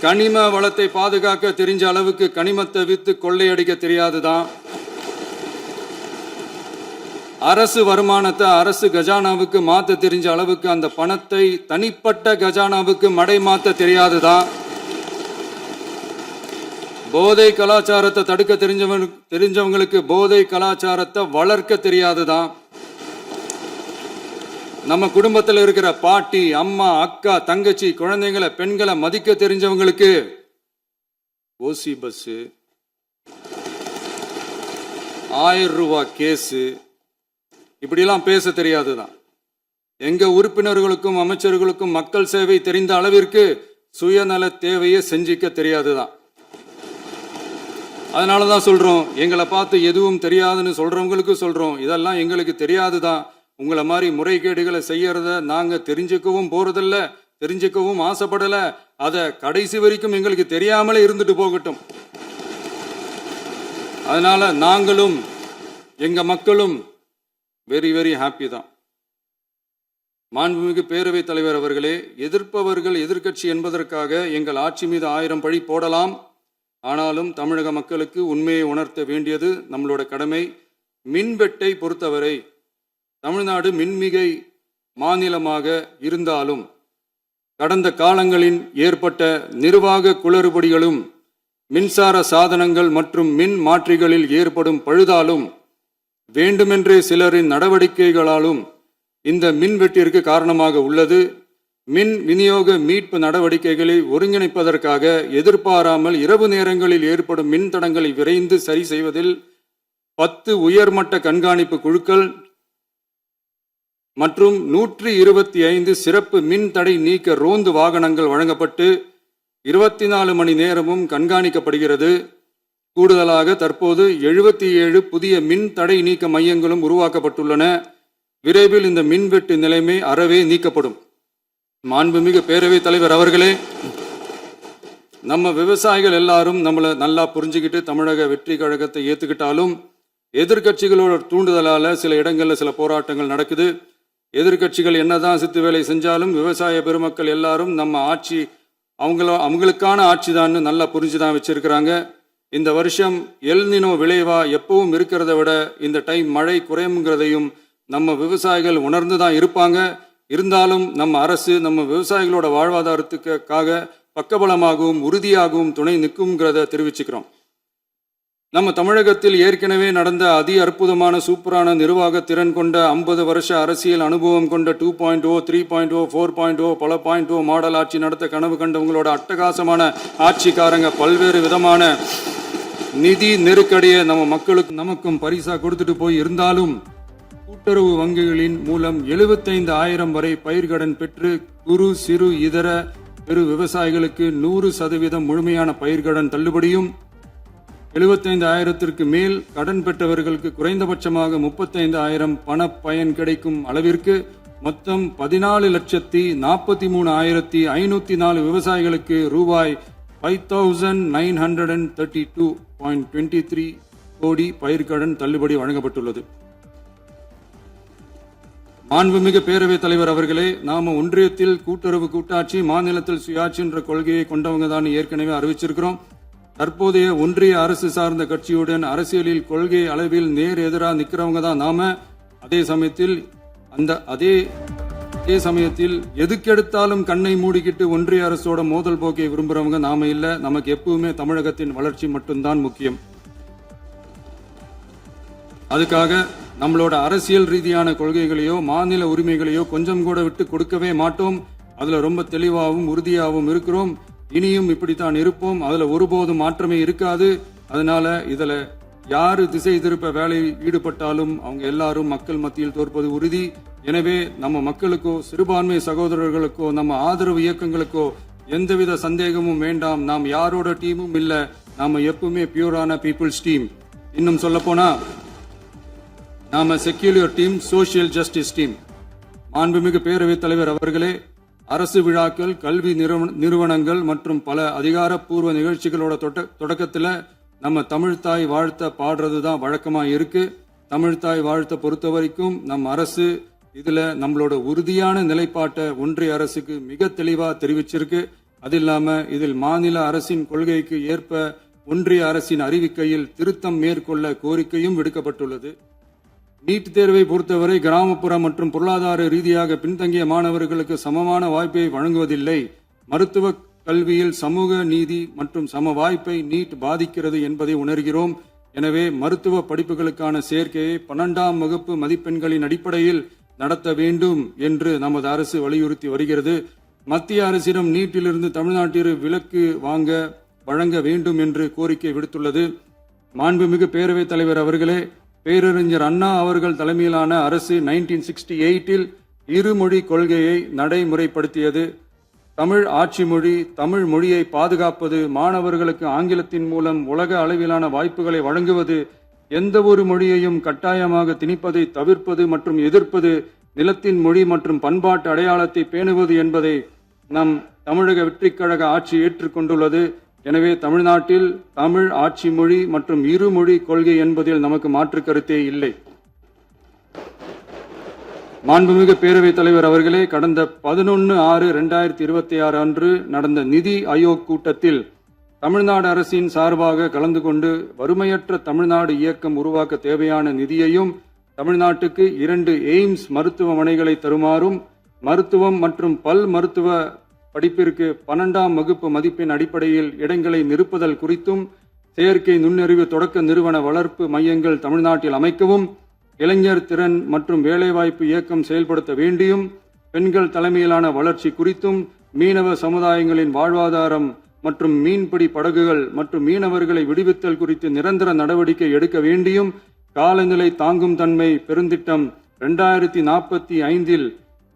கனிம வளத்தை பாதுகாக்க தெரிஞ்ச அளவுக்கு கனிமத்தை வித்து கொள்ளையடிக்க தெரியாதுதான். அரசு வருமானத்தை அரசு கஜானாவுக்கு மாற்ற தெரிஞ்ச அளவுக்கு அந்த பணத்தை தனிப்பட்ட கஜானாவுக்கு மடை மாற்ற தெரியாதுதான். போதை கலாச்சாரத்தை தடுக்க தெரிஞ்சவங்களுக்கு போதை கலாச்சாரத்தை வளர்க்க தெரியாதுதான். நம்ம குடும்பத்தில் இருக்கிற பாட்டி, அம்மா, அக்கா, தங்கச்சி, குழந்தைங்களை, பெண்களை மதிக்க தெரிஞ்சவங்களுக்கு ஓசி பஸ், 1000 ரூபாய் கேஸு, இப்படிலாம் பேச தெரியாதுதான். எங்க உறுப்பினர்களுக்கும் அமைச்சர்களுக்கும் மக்கள் சேவை தெரிந்த அளவிற்கு சுயநல தேவையை செஞ்சிக்க தெரியாதுதான். அதனாலதான் சொல்றோம், எங்களை பார்த்து எதுவும் தெரியாதுன்னு சொல்றவங்களுக்கு சொல்றோம், இதெல்லாம் எங்களுக்கு தெரியாதுதான். உங்களை மாதிரி முறைகேடுகளை செய்யறத நாங்க தெரிஞ்சுக்கவும் போறதில்ல, தெரிஞ்சுக்கவும் ஆசைப்படல. அதை கடைசி வரைக்கும் எங்களுக்கு தெரியாமலே இருந்துட்டு போகட்டும். அதனால நாங்களும் எங்க மக்களும் வெரி வெரி ஹாப்பி தான். மாண்புமிகு பேரவைத் தலைவர் அவர்களே, எதிர்ப்பவர்கள் எதிர்க்கட்சி என்பதற்காக எங்கள் ஆட்சி மீது 1000 பழி போடலாம். ஆனாலும் தமிழக மக்களுக்கு உண்மையை உணர்த்த வேண்டியது நம்மளோட கடமை. மின்வெட்டை பொறுத்தவரை தமிழ்நாடு மின்மிகை மாநிலமாக இருந்தாலும் கடந்த காலங்களில் ஏற்பட்ட நிர்வாக குளறுபடிகளும் மின்சார சாதனங்கள் மற்றும் மின் மாற்றிகளில் ஏற்படும் பழுதாலும் வேண்டுமென்றே சிலரின் நடவடிக்கைகளாலும் இந்த மின்வெட்டிற்கு காரணமாக உள்ளது. மின் விநியோக மீட்பு நடவடிக்கைகளை ஒருங்கிணைப்பதற்காக எதிர்பாராமல் இரவு நேரங்களில் ஏற்படும் மின் தடங்களை விரைந்து சரி செய்வதில் 10 உயர்மட்ட கண்காணிப்பு குழுக்கள் மற்றும் 125 சிறப்பு மின் தடை நீக்க ரோந்து வாகனங்கள் வழங்கப்பட்டு 24 மணி நேரமும் கண்காணிக்கப்படுகிறது. கூடுதலாக தற்போது 77 புதிய மின் தடை நீக்க மையங்களும் உருவாக்கப்பட்டுள்ளன. விரைவில் இந்த மின்வெட்டு நிலைமை அறவே நீக்கப்படும். மாண்புமிகு பேரவைத் தலைவர் அவர்களே, நம்ம விவசாயிகள் எல்லாரும் நம்மளை நல்லா புரிஞ்சுக்கிட்டு தமிழக வெற்றி கழகத்தை ஏற்றுக்கிட்டாலும் எதிர்கட்சிகளோட தூண்டுதலால் சில இடங்களில் சில போராட்டங்கள் நடக்குது. எதிர்கட்சிகள் என்னதான் சித்து வேலை செஞ்சாலும் விவசாய பெருமக்கள் எல்லாரும் நம்ம ஆட்சி அவங்களுக்கான ஆட்சி தான் நல்லா புரிஞ்சுதான் வச்சிருக்கிறாங்க. இந்த வருஷம் எல்னினோ விளைவா எப்பவும் இருக்கிறத விட இந்த டைம் மழை குறையுங்கிறதையும் நம்ம விவசாயிகள் உணர்ந்து தான் இருப்பாங்க. இருந்தாலும் நம்ம அரசு நம்ம விவசாயிகளோட வாழ்வாதாரத்துக்காக பக்கபலமாகவும் உறுதியாகவும் துணை நிற்கும்ங்கிறத தெரிவிச்சுக்கிறோம். நம்ம தமிழகத்தில் ஏற்கனவே நடந்த அதி அற்புதமான சூப்பரான நிர்வாக திறன் கொண்ட 50 வருஷ அரசியல் அனுபவம் கொண்ட 2.0, 3.0, 4.0 பல 0.0 மாடல் ஆட்சி நடத்த கனவு கண்டவங்களோட அட்டகாசமான ஆட்சிக்காரங்க பல்வேறு விதமான நிதி நெருக்கடியை நம்ம மக்களுக்கு நமக்கும் பரிசா கொடுத்துட்டு போய் இருந்தாலும் கூட்டுறவு வங்கிகளின் மூலம் 75,000 வரை பயிர்கடன் பெற்று குறு சிறு இதர பெரு விவசாயிகளுக்கு 100% முழுமையான பயிர்கடன் தள்ளுபடியும் 75,000க்கு மேல் கடன் பெற்றவர்களுக்கு குறைந்தபட்சமாக 35,000 பண பயன் கிடைக்கும் அளவிற்கு மொத்தம் 14,43,504 விவசாயிகளுக்கு ரூபாய் 5,932.23 கோடி பயிர்கடன் தள்ளுபடி வழங்கப்பட்டுள்ளது. மாண்புமிகு பேரவைத் தலைவர் அவர்களே, நாம ஒன்றியத்தில் கூட்டுறவு கூட்டாட்சி, மாநிலத்தில் சுயாட்சி என்ற கொள்கையை கொண்டவங்க தான் ஏற்கனவே அறிவிச்சிருக்கிறோம். தற்போதைய ஒன்றிய அரசு சார்ந்த கட்சியுடன் அரசியலில் கொள்கை அளவில் நேர் எதிராக நிற்கிறவங்க தான் நாம. அதே சமயத்தில் எதுக்கெடுத்தாலும் கண்ணை மூடிக்கிட்டு ஒன்றிய அரசோட மோதல் போக்கை விரும்புறவங்க நாம இல்ல. நமக்கு எப்பவுமே தமிழகத்தின் வளர்ச்சி மட்டும்தான் முக்கியம். அதுக்காக நம்மளோட அரசியல் ரீதியான கொள்கைகளையோ மாநில உரிமைகளையோ கொஞ்சம் கூட விட்டு கொடுக்கவே மாட்டோம். அதுல ரொம்ப தெளிவாகவும் உறுதியாகவும் இருக்கிறோம். இனியும் இப்படித்தான் இருப்போம். அதுல ஒருபோதும் மாற்றமே இருக்காது. அதனால இதுல யாரு திசை திருப்ப வேலையில் ஈடுபட்டாலும் அவங்க எல்லாரும் மக்கள் மத்தியில் தோற்பது உறுதி. எனவே நம்ம மக்களுக்கோ சிறுபான்மை சகோதரர்களுக்கோ நம்ம ஆதரவு இயக்கங்களுக்கோ எந்தவித சந்தேகமும் வேண்டாம். நாம் யாரோட டீமும் இல்ல. நாம எப்பவுமே பியூரான பீப்புள்ஸ் டீம். இன்னும் சொல்ல போனா நாம secular team, social justice team. மாண்புமிகு பேரவைத் தலைவர் அவர்களே, அரசு விழாக்கள், கல்வி நிறுவனங்கள் மற்றும் பல அதிகாரப்பூர்வ நிகழ்ச்சிகளோட தொடக்கத்தில் நம்ம தமிழ்தாய் வாழ்த்த பாடுறது தான் வழக்கமா இருக்கு. தமிழ்தாய் வாழ்த்த பொறுத்த வரைக்கும் நம் அரசு இதுல நம்மளோட உறுதியான நிலைப்பாட்டை ஒன்றிய அரசுக்கு மிக தெளிவா தெரிவிச்சிருக்கு. அது இல்லாம இதில் மாநில அரசின் கொள்கைக்கு ஏற்ப ஒன்றிய அரசின் அறிவிக்கையில் திருத்தம் மேற்கொள்ள கோரிக்கையும் விடுக்கப்பட்டுள்ளது. நீட் தேர்வை பொறுத்தவரை கிராமப்புற மற்றும் பொருளாதார ரீதியாக பின்தங்கிய மாணவர்களுக்கு சமமான வாய்ப்பை வழங்குவதில்லை. மருத்துவ கல்வியில் சமூக நீதி மற்றும் சம வாய்ப்பை நீட் பாதிக்கிறது என்பதை உணர்கிறோம். எனவே மருத்துவ படிப்புகளுக்கான சேர்க்கையை 12ஆம் வகுப்பு மதிப்பெண்களின் அடிப்படையில் நடத்த வேண்டும் என்று நமது அரசு வலியுறுத்தி வருகிறது. மத்திய அரசிடம் நீட்டிலிருந்து தமிழ்நாட்டிற்கு விலக்கு வழங்க வேண்டும் என்று கோரிக்கை விடுத்துள்ளது. மாண்புமிகு பேரவைத் தலைவர் அவர்களே, பேரறிஞர் அண்ணா அவர்கள் தலைமையிலான அரசு 1968இல் இருமொழி கொள்கையை நடைமுறைப்படுத்தியது. தமிழ் ஆட்சி மொழி, தமிழ் மொழியை பாதுகாப்பது, மாணவர்களுக்கு ஆங்கிலத்தின் மூலம் உலக அளவிலான வாய்ப்புகளை வழங்குவது, எந்த ஒரு மொழியையும் கட்டாயமாக திணிப்பதை தவிர்ப்பது மற்றும் எதிர்ப்பது, நிலத்தின் மொழி மற்றும் பண்பாட்டு அடையாளத்தை பேணுவது என்பதை நம் தமிழக வெற்றிக் கழக ஆட்சி ஏற்றுக்கொண்டுள்ளது. எனவே தமிழ்நாட்டில் தமிழ் ஆட்சி மொழி மற்றும் இருமொழி கொள்கை என்பதில் நமக்கு மாற்று கருத்தே இல்லை. மாண்புமிகு பேரவைத் தலைவர் அவர்களே, கடந்த 11/6/2026 அன்று நடந்த நிதி ஆயோக் கூட்டத்தில் தமிழ்நாடு அரசின் சார்பாக கலந்து கொண்டு வறுமையற்ற தமிழ்நாடு இயக்கம் உருவாக்க தேவையான நிதியையும் தமிழ்நாட்டுக்கு 2 எய்ம்ஸ் மருத்துவமனைகளை தருமாறும், மருத்துவம் மற்றும் பல் மருத்துவ படிப்பிற்கு 12ஆம் வகுப்பு மதிப்பெண் அடிப்படையில் இடங்களை நிரப்புதல் குறித்தும், செயற்கை நுண்ணறிவு தொடக்க நிறுவன வளர்ப்பு மையங்கள் தமிழ்நாட்டில் அமைக்கவும், இளைஞர் திறன் மற்றும் வேலைவாய்ப்பு இயக்கம் செயல்படுத்த வேண்டியும், பெண்கள் தலைமையிலான வளர்ச்சி குறித்தும், மீனவ சமுதாயங்களின் வாழ்வாதாரம் மற்றும் மீன்பிடி படகுகள் மற்றும் மீனவர்களை விடுவித்தல் குறித்து நிரந்தர நடவடிக்கை எடுக்க வேண்டியும், காலநிலை தாங்கும் தன்மை பெருந்திட்டம் 2045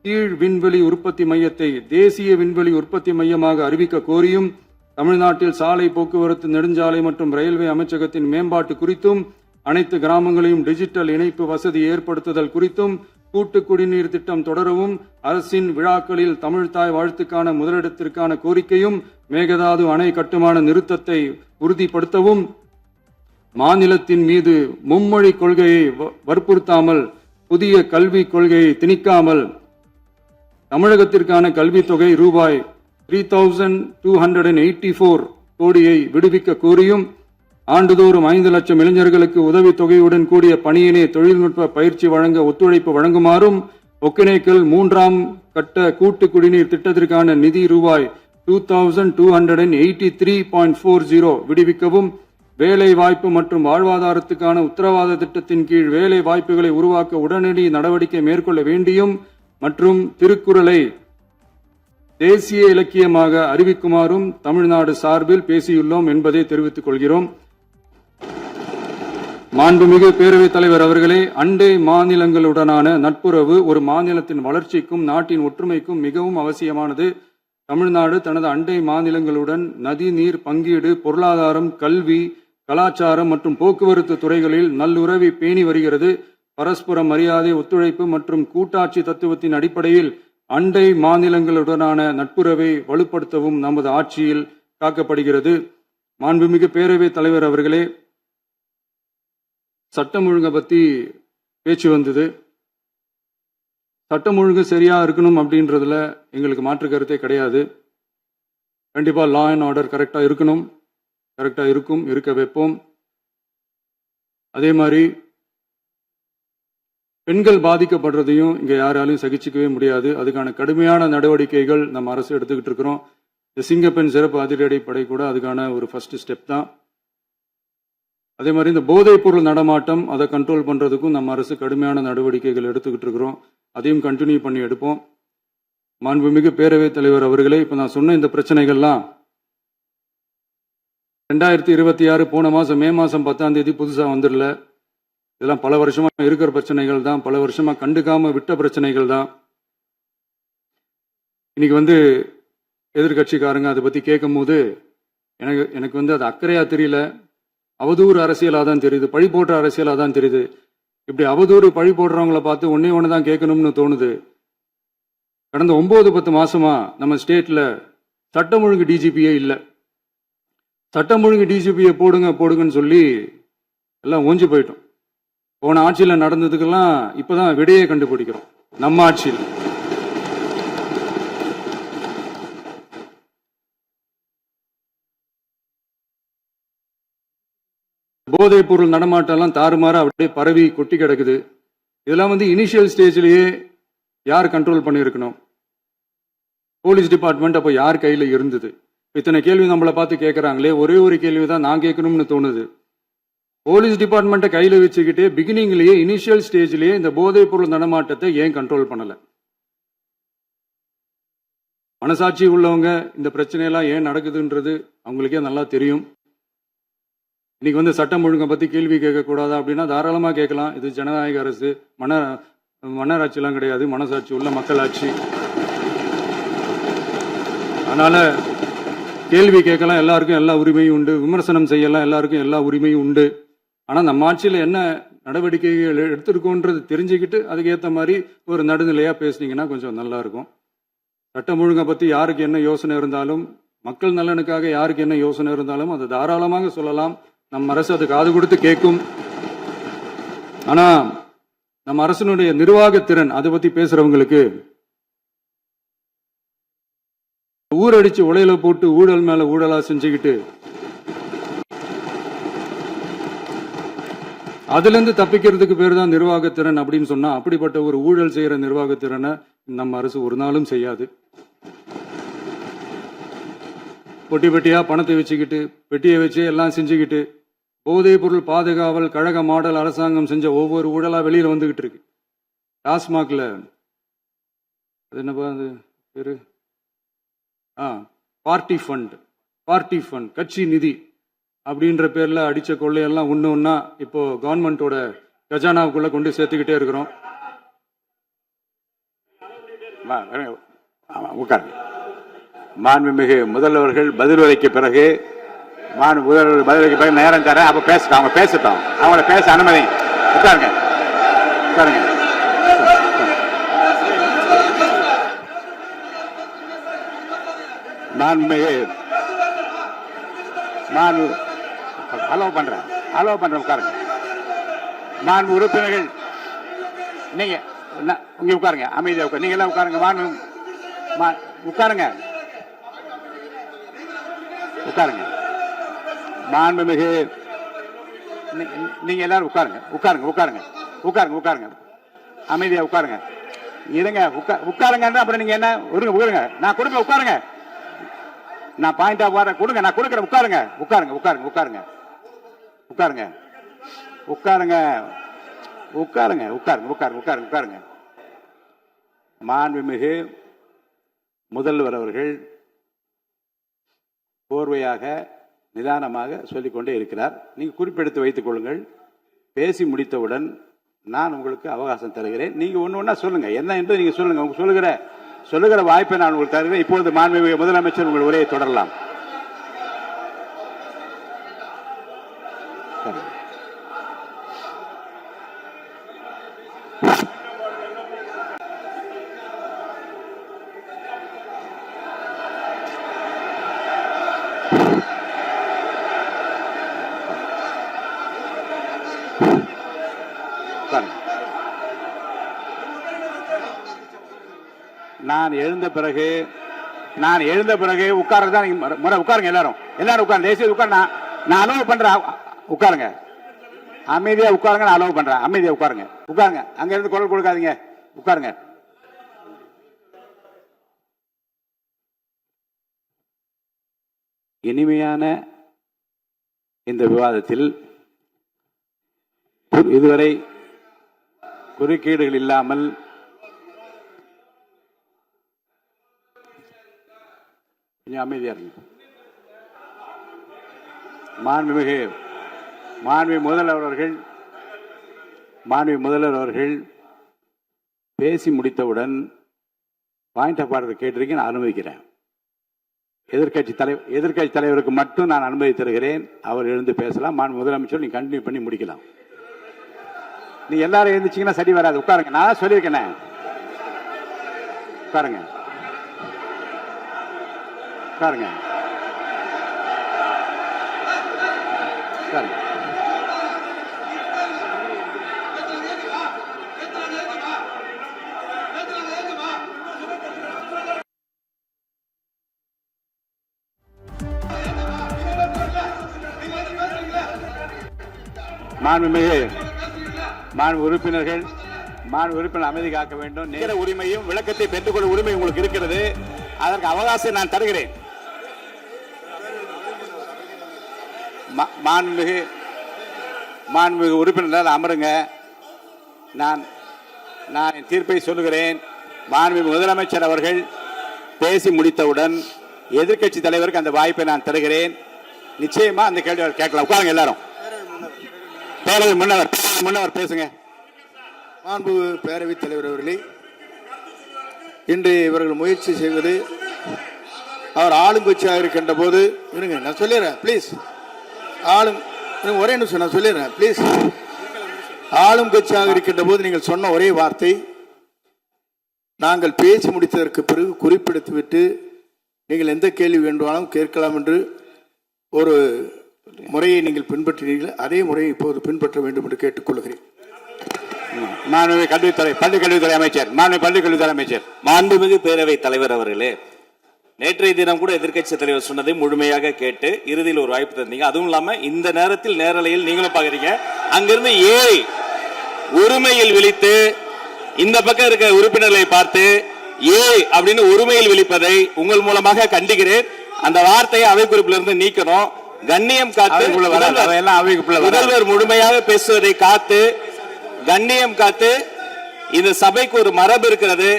கீழ் விண்வெளி உற்பத்தி மையத்தை தேசிய விண்வெளி உற்பத்தி மையமாக அறிவிக்க கோரியும், தமிழ்நாட்டில் சாலை போக்குவரத்து, நெடுஞ்சாலை மற்றும் ரயில்வே அமைச்சகத்தின் மேம்பாட்டு குறித்தும், அனைத்து கிராமங்களையும் டிஜிட்டல் இணைப்பு வசதி ஏற்படுத்துதல் குறித்தும், கூட்டு குடிநீர் திட்டம் தொடரவும், அரசின் விழாக்களில் தமிழ்தாய் வாழ்த்துக்கான முதலிடத்திற்கான கோரிக்கையும், மேகதாது அணை கட்டுமான நிறுத்தத்தை உறுதிப்படுத்தவும், மாநிலத்தின் மீது மும்மொழி கொள்கையை வற்புறுத்தாமல் புதிய கல்விக் கொள்கையை திணிக்காமல் தமிழகத்திற்கான கல்வித் தொகை ரூபாய் 3284 கோடியை விடுவிக்க கோரியும், ஆண்டுதோறும் 5 லட்சம் இளைஞர்களுக்கு உதவித் தொகையுடன் கூடிய பணியினை தொழில்நுட்ப பயிற்சி வழங்க ஒத்துழைப்பு வழங்குமாறும், ஒகேனக்கல் 3ஆம் கட்ட கூட்டு குடிநீர் திட்டத்திற்கான நிதி ரூபாய் 2283.40 விடுவிக்கவும், வேலை வாய்ப்பு மற்றும் வாழ்வாதாரத்துக்கான உத்தரவாத திட்டத்தின் கீழ் வேலை வாய்ப்புகளை உருவாக்க உடனடி நடவடிக்கை மேற்கொள்ள வேண்டியும் மற்றும் திருக்குறளை தேசிய இலக்கியமாக அறிவிக்குமாறும் தமிழ்நாடு சார்பில் பேசியுள்ளோம் என்பதை தெரிவித்துக் கொள்கிறோம். மாண்புமிகு பேரவைத் தலைவர் அவர்களே, அண்டை மாநிலங்களுடனான நட்புறவு ஒரு மாநிலத்தின் வளர்ச்சிக்கும் நாட்டின் ஒற்றுமைக்கும் மிகவும் அவசியமானது. தமிழ்நாடு தனது அண்டை மாநிலங்களுடன் நதி நீர் பங்கீடு, பொருளாதாரம், கல்வி, கலாச்சாரம் மற்றும் போக்குவரத்து துறைகளில் நல்லுறவை பேணி வருகிறது. பரஸ்பர மரியாதை, ஒத்துழைப்பு மற்றும் கூட்டாட்சி தத்துவத்தின் அடிப்படையில் அண்டை மாநிலங்களுடனான நட்புறவை வலுப்படுத்தவும் நமது ஆட்சியில் காக்கப்படுகிறது. மாண்புமிகு பேரவைத் தலைவர் அவர்களே, சட்டம் ஒழுங்கை பத்தி பேச்சு வந்தது. சட்டம் ஒழுங்கு சரியா இருக்கணும் அப்படின்றதுல எங்களுக்கு மாற்று கருத்தே கிடையாது. கண்டிப்பா லா அண்ட் ஆர்டர் கரெக்டா இருக்கணும், கரெக்டா இருக்கும், இருக்க வைப்போம். அதே மாதிரி பெண்கள் பாதிக்கப்படுறதையும் இங்க யாராலையும் சகிச்சுக்கவே முடியாது. அதுக்கான கடுமையான நடவடிக்கைகள் நம்ம அரசு எடுத்துக்கிட்டு இருக்கிறோம். இந்த சிங்கப்பெண் சிறப்பு அதிரடி படை கூட அதுக்கான ஒரு ஃபர்ஸ்ட் ஸ்டெப் தான். அதே மாதிரி இந்த போதைப் பொருள் நடமாட்டம் அதை கண்ட்ரோல் பண்றதுக்கும் நம்ம அரசு கடுமையான நடவடிக்கைகள் எடுத்துக்கிட்டு இருக்கிறோம். அதையும் கண்டினியூ பண்ணி எடுப்போம். மாண்புமிகு பேரவைத் தலைவர் அவர்களே, இப்ப நான் சொன்ன இந்த பிரச்சனைகள்லாம் 2026 போன மாசம் மே மாசம் 10ஆம் தேதி புதுசா வந்துடல. இதெல்லாம் பல வருஷமா இருக்கிற பிரச்சனைகள் தான், பல வருஷமா கண்டுக்காம விட்ட பிரச்சனைகள் தான். இன்னைக்கு எதிர்கட்சிக்காரங்க அதை பத்தி கேட்கும் போது எனக்கு அது அக்கறையா தெரியல, அவதூறு அரசியலா தான் தெரியுது, பழி போடுற அரசியலா தான் தெரியுது. இப்படி அவதூறு பழி போடுறவங்கள பார்த்து ஒண்ணு தான் கேட்கணும்னு தோணுது. கடந்த 9-10 மாசமா நம்ம ஸ்டேட்ல சட்டம் ஒழுங்கு டிஜிபியே இல்லை. சட்டம் ஒழுங்கு டிஜிபியை போடுங்கன்னு சொல்லி எல்லாம் ஓஞ்சி போயிட்டோம். போன ஆட்சியில் நடந்ததுக்கெல்லாம் இப்பதான் விடையே கண்டுபிடிக்கிறோம் நம்ம ஆட்சியில். போதைப் பொருள் நடமாட்டம் எல்லாம் தாறுமாறா அப்படியே பரவி கொட்டி கிடக்குது. இதெல்லாம் இனிஷியல் ஸ்டேஜ்லயே யார் கண்ட்ரோல் பண்ணியிருக்கணும்? போலீஸ் டிபார்ட்மெண்ட் அப்போ யார் கையில இருந்தது? இத்தனை கேள்வி நம்மளை பார்த்து கேட்கறாங்களே, ஒரே ஒரு கேள்வி தான் நான் கேட்கணும்னு தோணுது. போலீஸ் டிபார்ட்மெண்ட்டை கையில வச்சுக்கிட்டே பிகினிங்லயே இனிஷியல் ஸ்டேஜ்லயே இந்த போதைப் பொருள் நடமாட்டத்தை ஏன் கண்ட்ரோல் பண்ணல? மனசாட்சி உள்ளவங்க இந்த பிரச்சனையெல்லாம் ஏன் நடக்குதுன்றது அவங்களுக்கே நல்லா தெரியும். இன்னைக்கு சட்டம் ஒழுங்கை பத்தி கேள்வி கேட்க கூடாதா அப்படின்னா தாராளமா கேட்கலாம். இது ஜனநாயக அரசு, மன்னராட்சி எல்லாம் கிடையாது, மனசாட்சி உள்ள மக்களாட்சி. அதனால கேள்வி கேட்கலாம், எல்லாருக்கும் எல்லா உரிமையும் உண்டு. விமர்சனம் செய்யலாம், எல்லாருக்கும் எல்லா உரிமையும் உண்டு. ஆனா நம்ம ஆட்சியில என்ன நடவடிக்கைகள் எடுத்திருக்கோன்றது தெரிஞ்சுக்கிட்டு அதுக்கேற்ற மாதிரி ஒரு நடுநிலையா பேசுனீங்கன்னா கொஞ்சம் நல்லா இருக்கும். சட்டம் ஒழுங்கை பத்தி யாருக்கு என்ன யோசனை இருந்தாலும், மக்கள் நலனுக்காக யாருக்கு என்ன யோசனை இருந்தாலும் அதை தாராளமாக சொல்லலாம். நம்ம அரசு அது காது கொடுத்து கேட்கும். ஆனா நம்ம அரசினுடைய நிர்வாகத்திறன் அதை பத்தி பேசுறவங்களுக்கு ஊரடிச்சு உலையில போட்டு ஊழல் மேல ஊழலா செஞ்சுக்கிட்டு அதுலேருந்து தப்பிக்கிறதுக்கு பேர் தான் நிர்வாகத்திறன் அப்படின்னு சொன்னா, அப்படிப்பட்ட ஒரு ஊழல் செய்யற நிர்வாகத்திறனை நம்ம அரசு ஒரு நாளும் செய்யாது. பொட்டி பெட்டியா பணத்தை வச்சுக்கிட்டு, பெட்டியை வச்சு எல்லாம் செஞ்சுக்கிட்டு, போதைப் பொருள் பாதுகாவல் கழக மாடல் அரசாங்கம் செஞ்ச ஒவ்வொரு ஊழலா வெளியில வந்துகிட்டு இருக்கு. டாஸ்மாக்ல அது என்னப்பா அது பேரு, பார்ட்டி ஃபண்ட் கட்சி நிதி அப்படின்ற பேர்ல அடிச்ச கொள்ளையெல்லாம் ஒண்ணா இப்போ கவர்மெண்டோட கஜானாவுக்குள்ள கொண்டு சேர்த்துக்கிட்டே இருக்கிறோம். மாண்புமிகு முதல்வர்கள் பதில் உரைக்கு பிறகு முதல்வர் பதில் உரைக்கு பிறகு நேரம் தரேன். அப்ப பேசட்டும், அவங்க பேசட்டும், அவங்கள பேச அனுமதி. உட்காருங்க உட்காருங்க. மாண்புமிகு அலோவ் பண்றேன் உட்காருங்க. மாண்பு உறுப்பினர்கள் நீங்க இங்க உட்காருங்க, அமைதியா உட்காரு. நீங்க எல்லாம் உட்காருங்க. உட்காருங்க உட்காருங்க. மாண்புமிகு நீங்க எல்லாரும் உட்காருங்க. அமைதியா உட்காருங்க. இருங்க, உட்காருங்க. அப்புறம் நீங்க என்ன உட்காருங்க. நான் கொடுப்பேன், உட்காருங்க. நான் பாயிண்டா வர கொடுங்க, நான் கொடுக்குறேன். உட்காருங்க. மாண்புமிகு முதல்வர் அவர்கள் போர்வையாக நிதானமாக சொல்லிக்கொண்டே இருக்கிறார். நீங்க குறிப்பெடுத்து வைத்துக் கொள்ளுங்கள். பேசி முடித்தவுடன் நான் உங்களுக்கு அவகாசம் தருகிறேன். நீங்க ஒண்ணா சொல்லுங்க, என்ன என்று நீங்க சொல்லுங்க. உங்க சொல்லுகிற வாய்ப்பை நான் உங்களுக்கு தருகிறேன். இப்பொழுது மாண்புமிகு முதலமைச்சர் உங்கள் உரையை தொடரலாம். நான் எழுந்த பிறகு உட்கார்றதுதான் முறை. உட்காருங்க, எல்லாரும் உட்காருங்க. தேசிய உட்கார். நான் அலோவ் பண்றேன். உட்காருங்க, அமைதியா உட்காருங்க. நான் அலோவ் பண்றேன், அமைதியா உட்காருங்க. அங்க இருந்து குரல் கொடுக்காதீங்க, உட்காருங்க. இனிமையான இந்த விவாதத்தில் இதுவரை குறுக்கீடுகள் இல்லாமல் கொஞ்சம் அமைதியா இருங்க. மாண்புமிகு முதல்வர் அவர்கள் பேசி முடித்தவுடன் பாயிண்ட் ஆஃப் ஆர்டர் கேட்டிருக்கேன், நான் அனுமதிக்கிறேன். எதிர்கட்சி தலைவருக்கு மட்டும் நான் அனுமதி தருகிறேன். அவர் எழுந்து பேசலாம். முதலமைச்சர் நீங்க கண்டினியூ பண்ணி முடிக்கலாம். நீ எல்லாரும் எழுந்துச்சீங்கன்னா சரி வராது. உட்காருங்க, நான் சொல்லியிருக்கேன். உட்காருங்க. உறுப்பினர்கள் அமைதி காக்க வேண்டும். நேர உரிமையும் விளக்கத்தை பெற்றுக்கொள்ள உரிமை உங்களுக்கு இருக்கிறது. அதற்கு அவகாசம் நான் தருகிறேன். மாண்புமிகு உறுப்பினர் அமருங்க. நான் என் தீர்ப்பை சொல்லுகிறேன். மாண்புமிகு முதலமைச்சர் அவர்கள் பேசி முடித்தவுடன் எதிர்க்கட்சி தலைவருக்கு அந்த வாய்ப்பை நான் தருகிறேன். நிச்சயமா அந்த கேள்வி கேட்கலாம். உட்காருங்க எல்லாரும். பேரவை முன்னவர் பேசுங்க. மாண்பு பேரவைத் தலைவர் அவர்களே, இன்று இவர்கள் முயற்சி செய்வது, அவர் ஆளுங்கட்சியாக இருக்கின்ற போது, இருங்க நான் சொல்லிடுறேன் ப்ளீஸ். ஒரே நிமிஷம் நான் சொல்லிடுறேன் ப்ளீஸ். ஆளும் கட்சியாக இருக்கின்ற போது நீங்கள் சொன்ன ஒரே வார்த்தை, நாங்கள் பேசி முடித்ததற்கு பிறகு குறிப்பிடுத்துவிட்டு நீங்கள் எந்த கேள்வி வேண்டுமானாலும் கேட்கலாம் என்று ஒரு முறையை நீங்கள் பின்பற்றினீர்கள். அதே முறையை இப்போது பின்பற்ற வேண்டும் என்று கேட்டுக்கொள்கிறேன். பள்ளிக்கல்வித்துறை அமைச்சர். மாண்புமிகு பேரவைத் தலைவர் அவர்களே, நேற்றைய தினம் கூட எதிர்க்கட்சி தலைவர் சொன்னதை முழுமையாக கேட்டு இறுதியில் ஒரு வாய்ப்பு தந்தீங்க. அதுவும் இல்லாம இந்த நேரத்தில் நேரலையில் நீங்களும் பாக்குறீங்க, அங்கிருந்து ஏழை உரிமையில் விழித்து இந்த பக்கம் இருக்க உறுப்பினர்களை பார்த்து ஏழை அப்படின்னு உரிமையில் விழிப்பதை உங்கள் மூலமாக கண்டிக்கிறேன். அந்த வார்த்தையை அவை குறிப்பிலிருந்து நீக்கணும். கண்ணியம் காத்து முதல்வர் முழுமையாக பேசுவதை காத்து கண்ணியம் காத்து இந்த சபைக்கு ஒரு மரபு இருக்கிறது,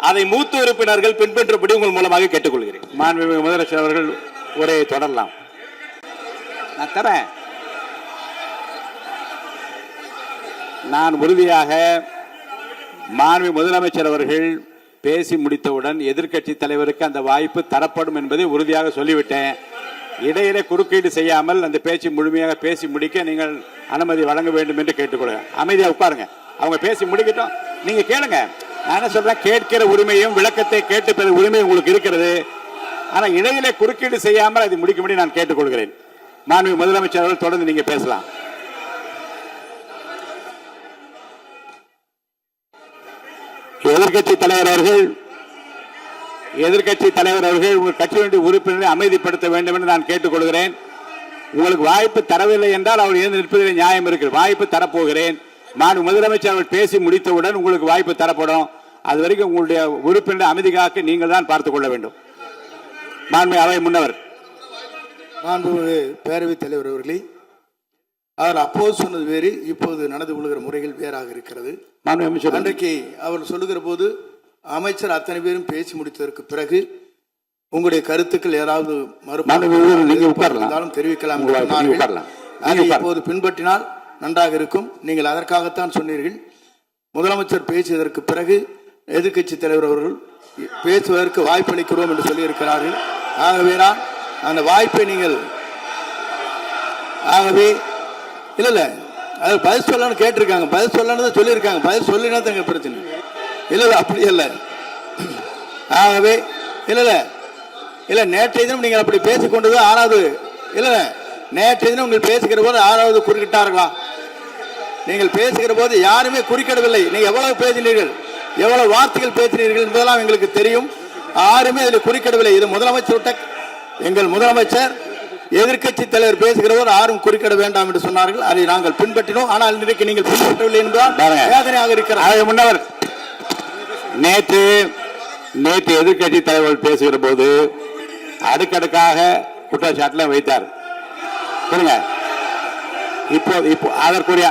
அதை மூத்த உறுப்பினர்கள் பின்பற்றபடி உங்கள் மூலமாக கேட்டுக்கொள்கிறேன். மாண்புமிகு முதலமைச்சர் அவர்கள் உரையை தொடரலாம். நான் தரேன். நான் உறுதியாக மாண்புமிகு முதலமைச்சர் அவர்கள் பேசி முடித்தவுடன் எதிர்க்கட்சி தலைவருக்கு அந்த வாய்ப்பு தரப்படும் என்பதை உறுதியாக சொல்லிவிட்டேன். இடையிலே குறுக்கீடு செய்யாமல் அந்த பேச்சு முழுமையாக பேசி முடிக்க நீங்கள் அனுமதி வழங்க வேண்டும் என்று கேட்டுக்கொள்ளுங்க. அமைதியா உட்காருங்க, அவங்க பேசி முடிக்கட்டும், நீங்க கேளுங்க. நான் என்ன சொல்றேன், கேட்கிற உரிமையும் விளக்கத்தை கேட்டு பெற உரிமையும் உங்களுக்கு இருக்கிறது. ஆனா இடையிலே குறுக்கீடு செய்யாமல் அதை முடிக்கும்படி நான் கேட்டுக்கொள்கிறேன். மாண்புமிகு முதலமைச்சர் அவர்கள் தொடர்ந்து நீங்க பேசலாம். எதிர்க்கட்சி தலைவர் அவர்கள் உங்கள் கட்சியினுடைய உறுப்பினரை அமைதிப்படுத்த வேண்டும் என்று நான் கேட்டுக்கொள்கிறேன். உங்களுக்கு வாய்ப்பு தரவில்லை என்றால் அவர் எழுந்து நிற்பதில் நியாயம் இருக்கிறது. வாய்ப்பு தரப்போகிறேன். நான் முதலமைச்சர் அவர்கள் பேசி முடித்தவுடன் உங்களுக்கு வாய்ப்பு தரப்படும். அது வரைக்கும் உங்களுடைய உறுப்பினரை அமைதி காக்க நீங்கள் தான் பார்த்துக் கொள்ள வேண்டும். மாண்புமிகு அவை முன்னவர். மாண்புமிகு பேரவைத் தலைவர் அவர்களே, அவர் அப்போது சொன்னது வேறு, இப்போது நடந்து கொள்கிற முறைகள் வேறாக இருக்கிறது. அன்றைக்கு அவர் சொல்லுகிற போது அமைச்சர் அத்தனை பேரும் பேசி முடித்ததற்கு பிறகு உங்களுடைய கருத்துக்கள் ஏதாவது மறுபடியும் தெரிவிக்கலாம். இப்போது பின்பற்றினால் நன்றாக இருக்கும். நீங்கள் அதற்காகத்தான் சொன்னீர்கள். முதலமைச்சர் பேசியதற்கு பிறகு எதிர்க்கட்சி தலைவர் அவர்கள் பேசுவதற்கு வாய்ப்பளிக்கிறோம் என்று சொல்லியிருக்கிறார்கள். ஆகவே அந்த வாய்ப்பை நீங்கள் இல்ல அது பதில் சொல்லணும்னு கேட்டிருக்காங்க. பதில் சொல்லணும் தான் சொல்லியிருக்காங்க. பதில் சொல்லினா தாங்க பிரச்சனை. இல்ல அப்படி இல்லை. ஆகவே இல்ல நேற்றைய தினம் நீங்கள் அப்படி பேசிக்கொண்டது ஆறாவது இல்ல நேற்றைய தினம் உங்கள் பேசுகிற போது ஆறாவது குறுக்கிட்டார்களா? நீங்கள் பேசுகிற போது யாருமே குறுக்கிடவில்லை. நீங்க எவ்வளவு பேசினீர்கள், எவ்வளவு வார்த்தைகள் பேசினீர்கள் என்பதெல்லாம் எங்களுக்கு தெரியும். யாருமே அதில் குறுக்கிடவில்லை. இது முதலமைச்சர், எங்கள் முதலமைச்சர் எதிர்க்கட்சி தலைவர் பேசுகிறவர் யாரும் குறுக்கிட வேண்டாம் என்று சொன்னார்கள். அதை நாங்கள் பின்பற்றினோம். ஆனால் இன்றைக்கு நீங்கள் பின்பற்றவில்லை என்றால் வேதனையாக இருக்கிறார். முன்னவர் நேற்று எதிர்க்கட்சி தலைவர் பேசுகிற போது அடுக்கடுக்காக குற்றச்சாட்டுல வைத்தார். இப்போ அதற்குரிய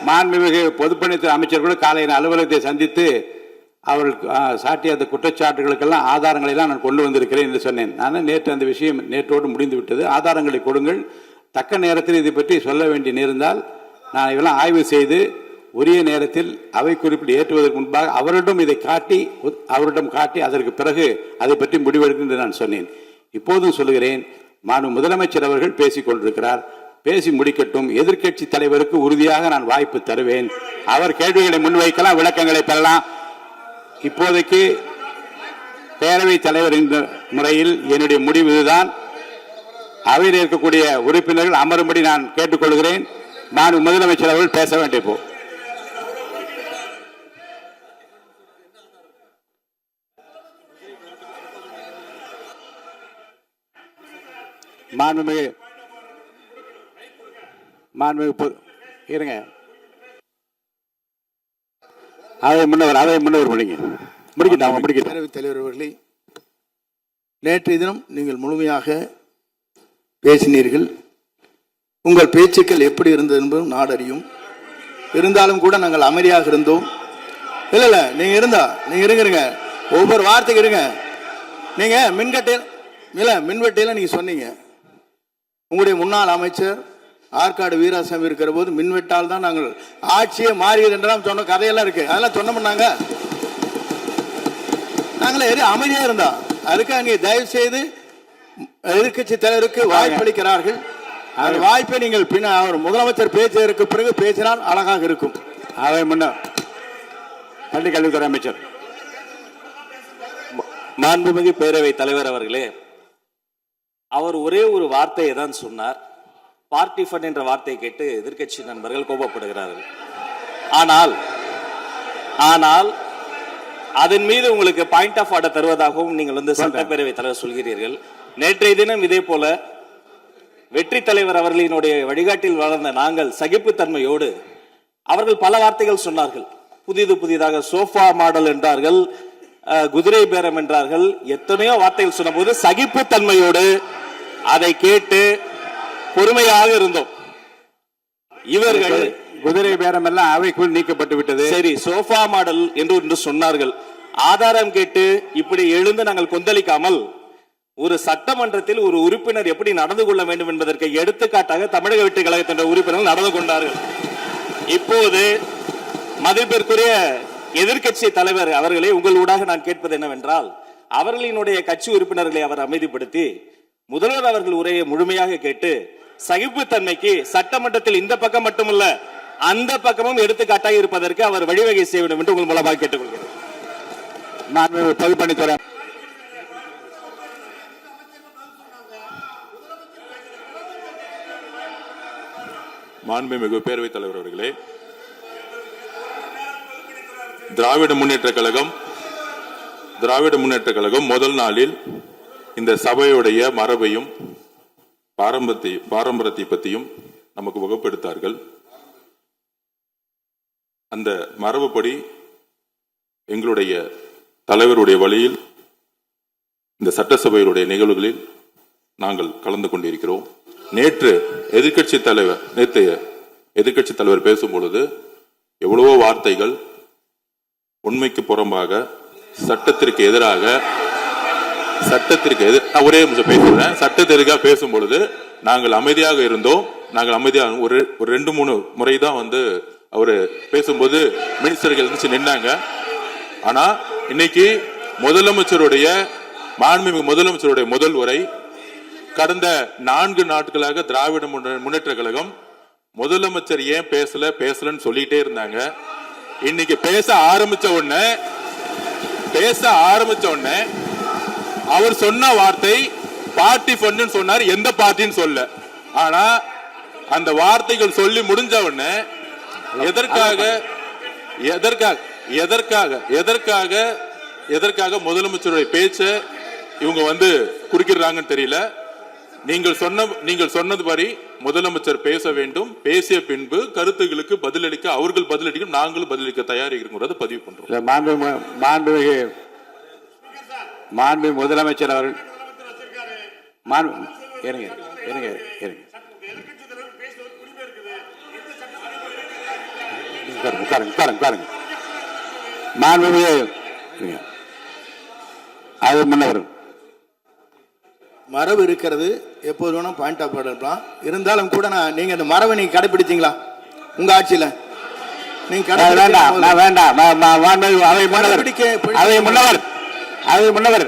மாண்புமிகு பொதுப்பணித்துறை அமைச்சர் கூட காலையில் அலுவலகத்தை சந்தித்து அவர்கள் சாட்டிய அந்த குற்றச்சாட்டுகளுக்கெல்லாம் ஆதாரங்களை எல்லாம் நான் கொண்டு வந்திருக்கிறேன் என்று சொன்னேன். நான் நேற்று அந்த விஷயம் நேற்றோடு முடிந்து விட்டது. ஆதாரங்களை கொடுங்கள். தக்க நேரத்தில் இதை பற்றி சொல்ல வேண்டி நேர்ந்தால் நான் இதெல்லாம் ஆய்வு செய்து உரிய நேரத்தில் அவை குறிப்பிட்டு ஏற்றுவதற்கு முன்பாக அவரிடம் காட்டி அதற்கு பிறகு அதை பற்றி முடிவெடுக்கும் என்று நான் சொன்னேன். இப்போதும் சொல்லுகிறேன், முதலமைச்சர் அவர்கள் பேசிக் கொண்டிருக்கிறார். பேசி முடிக்கட்டும். எதிர்க்கட்சி தலைவருக்கு உறுதியாக நான் வாய்ப்பு தருவேன். அவர் கேள்விகளை முன்வைக்கலாம், விளக்கங்களை பெறலாம். இப்போதைக்கு பேரவைத் தலைவர் என்ற முறையில் என்னுடைய முடிவு இதுதான். அவையில் இருக்கக்கூடிய உறுப்பினர்கள் அமரும்படி நான் கேட்டுக்கொள்கிறேன். நான் முதலமைச்சர் அவர்கள் பேச வேண்டிய போ இருங்க. பேரவைத் தலைவர் அவர்களே, நேற்றைய தினம் நீங்கள் முழுமையாக பேசினீர்கள். உங்கள் பேச்சுக்கள் எப்படி இருந்தது என்பதும் நாடறியும். இருந்தாலும் கூட நாங்கள் அமைதியாக இருந்தோம். இல்ல நீங்க இருங்க, ஒவ்வொரு வார்த்தைக்கு இருங்க. நீங்க மின்வெட்டையில நீங்க சொன்னீங்க, உங்களுடைய முன்னாள் அமைச்சர் ஆற்காடு வீராசாமி இருக்கிற போது மின்வெட்டால் தான் நாங்கள் ஆட்சியே மாறியது என்றெல்லாம் சொன்ன கதையெல்லாம் இருக்கு. அதெல்லாம் சொன்னோம்னாங்க நாங்களே அமைதியா இருந்தோம். அதுக்காக நீங்க தயவு செய்து எதிர்க்கட்சி தலைவருக்கு வாய்ப்பளிக்கிறார்கள். அந்த வாய்ப்பை நீங்கள் அவர் முதலமைச்சர் பேசியதற்கு பிறகு பேசினால் அழகாக இருக்கும். அதை முன்ன பள்ளிக் கல்வித்துறை அமைச்சர். மாண்புமிகு பேரவைத் தலைவர் அவர்களே, அவர் ஒரே ஒரு வார்த்தையை தான் சொன்னார். பார்ட்டி ஃபண்ட் என்ற வார்த்தையை கேட்டு எதிர்க்கட்சி நண்பர்கள் கோபப்படுகிறார்கள். ஆனால் அதன் மீது உங்களுக்கு பாயிண்ட் ஆஃப் ஆர்டர் தருவதாகவும் நீங்கள் வந்து சட்டப்பேரவை தலைவர் சொல்கிறீர்கள். நேற்றைய தினம் இதே போல வெற்றி தலைவர் அவர்களினுடைய வழிகாட்டில் வளர்ந்த நாங்கள் சகிப்புத்தன்மையோடு அவர்கள் பல வார்த்தைகள் சொன்னார்கள். புதிதாக சோஃபா மாடல் என்றார்கள், குதிரை பேரம் என்றார்கள், எத்தனையோ வார்த்தைகள் சொன்ன போது சகிப்புத்தன்மையோடு அதை கேட்டு பொறுமையாக இருந்தோம். இவர்கள் குதிரை பேரம் எல்லாம் அவைக்குள் நீக்கப்பட்டு விட்டது. சரி, சோஃபா மாடல் என்று சொன்னார்கள். ஆதாரம் கேட்டு இப்படி எழுந்து நாங்கள் கொந்தளிக்காமல் ஒரு சட்டமன்றத்தில் ஒரு உறுப்பினர் எப்படி நடந்து கொள்ள வேண்டும் என்பதற்கு எடுத்துக்காட்டாக தமிழக வெற்றி கழகத்தின் உறுப்பினர்கள் நடந்து கொண்டார்கள். இப்போது மதிப்பிற்குரிய எதிர்க்கட்சி தலைவர் அவர்களை உங்கள் ஊடாக நான் கேட்பது என்னவென்றால், அவர்களினுடைய கட்சி உறுப்பினர்களை அவர் அமைதிப்படுத்தி முதல்வர் அவர்கள் உரையை முழுமையாக கேட்டு சகிப்புத்தன்மைக்கு சட்டமன்றத்தில் இந்த பக்கம் மட்டுமல்ல அந்த பக்கமும் எடுத்துக்காட்டாக இருப்பதற்கு அவர் வழிவகை செய்ய வேண்டும் என்று உங்கள் மூலமாக கேட்டுக்கொள்கிறேன். பொதுப்பணித்துறை மாண்புமிகு பேரவைத் தலைவர் அவர்களே, திராவிட முன்னேற்ற கழகம் முதல் நாளில் இந்த சபையுடைய மரபையும் பாரம்பரியத்தை பற்றியும் நமக்கு வகுப்பெடுத்தார்கள். அந்த மரபுப்படி எங்களுடைய தலைவருடைய வழியில் இந்த சட்டசபையுடைய நிகழ்வுகளில் நாங்கள் கலந்து கொண்டிருக்கிறோம். நேற்று எதிர்க்கட்சி தலைவர் பேசும் பொழுது எவ்வளவோ வார்த்தைகள் உண்மைக்கு புறம்பாக சட்டத்திற்கு எதிராக ஒரே நிமிஷம் பேசுறேன். சட்டத்திற்காக பேசும் பொழுது நாங்கள் அமைதியாக இருந்தோம். நாங்கள் அமைதியாக ஒரு 2-3 முறை தான் வந்து அவரு பேசும்போது மினிஸ்டர்கள் நின்னாங்க. ஆனா இன்னைக்கு மாண்புமிகு முதலமைச்சருடைய முதல் உரை, கடந்த 4 நாட்களாக திராவிட முன்னேற்ற கழகம் முதலமைச்சர் ஏன் பேசலன்னு சொல்லிட்டே இருந்தாங்க. இன்னைக்கு பேச ஆரம்பிச்ச உடனே அவர் சொன்ன வார்த்தை பார்ட்டி ஃபண்ட் சொன்னார். எந்த பார்ட்டின்னு சொல்ல. ஆனா அந்த வார்த்தைகள் சொல்லி முடிஞ்ச உடனே எதற்காக முதலமைச்சருடைய பேச்சை இவங்க வந்து குறுக்கிறாங்கன்னு தெரியல. நீங்கள் சொன்னதுபடி முதலமைச்சர் பேச வேண்டும். பேசிய பின்பு கருத்துகளுக்கு பதிலளிக்க அவர்கள் பதிலளிக்கும், நாங்களும் பதிலளிக்க தயாராக இருக்கிறத பதிவு பண்றோம். மாண்பு முதலமைச்சர் அவர்கள் மரபு இருக்கிறது, எப்போது வேணா பாயிண்ட் ஆஃப் ஆர்டர் இருக்கலாம். இருந்தாலும் கூட நீங்க அந்த மரபை நீங்க கடைபிடிச்சீங்களா உங்க ஆட்சியில? நீங்க முன்னவர்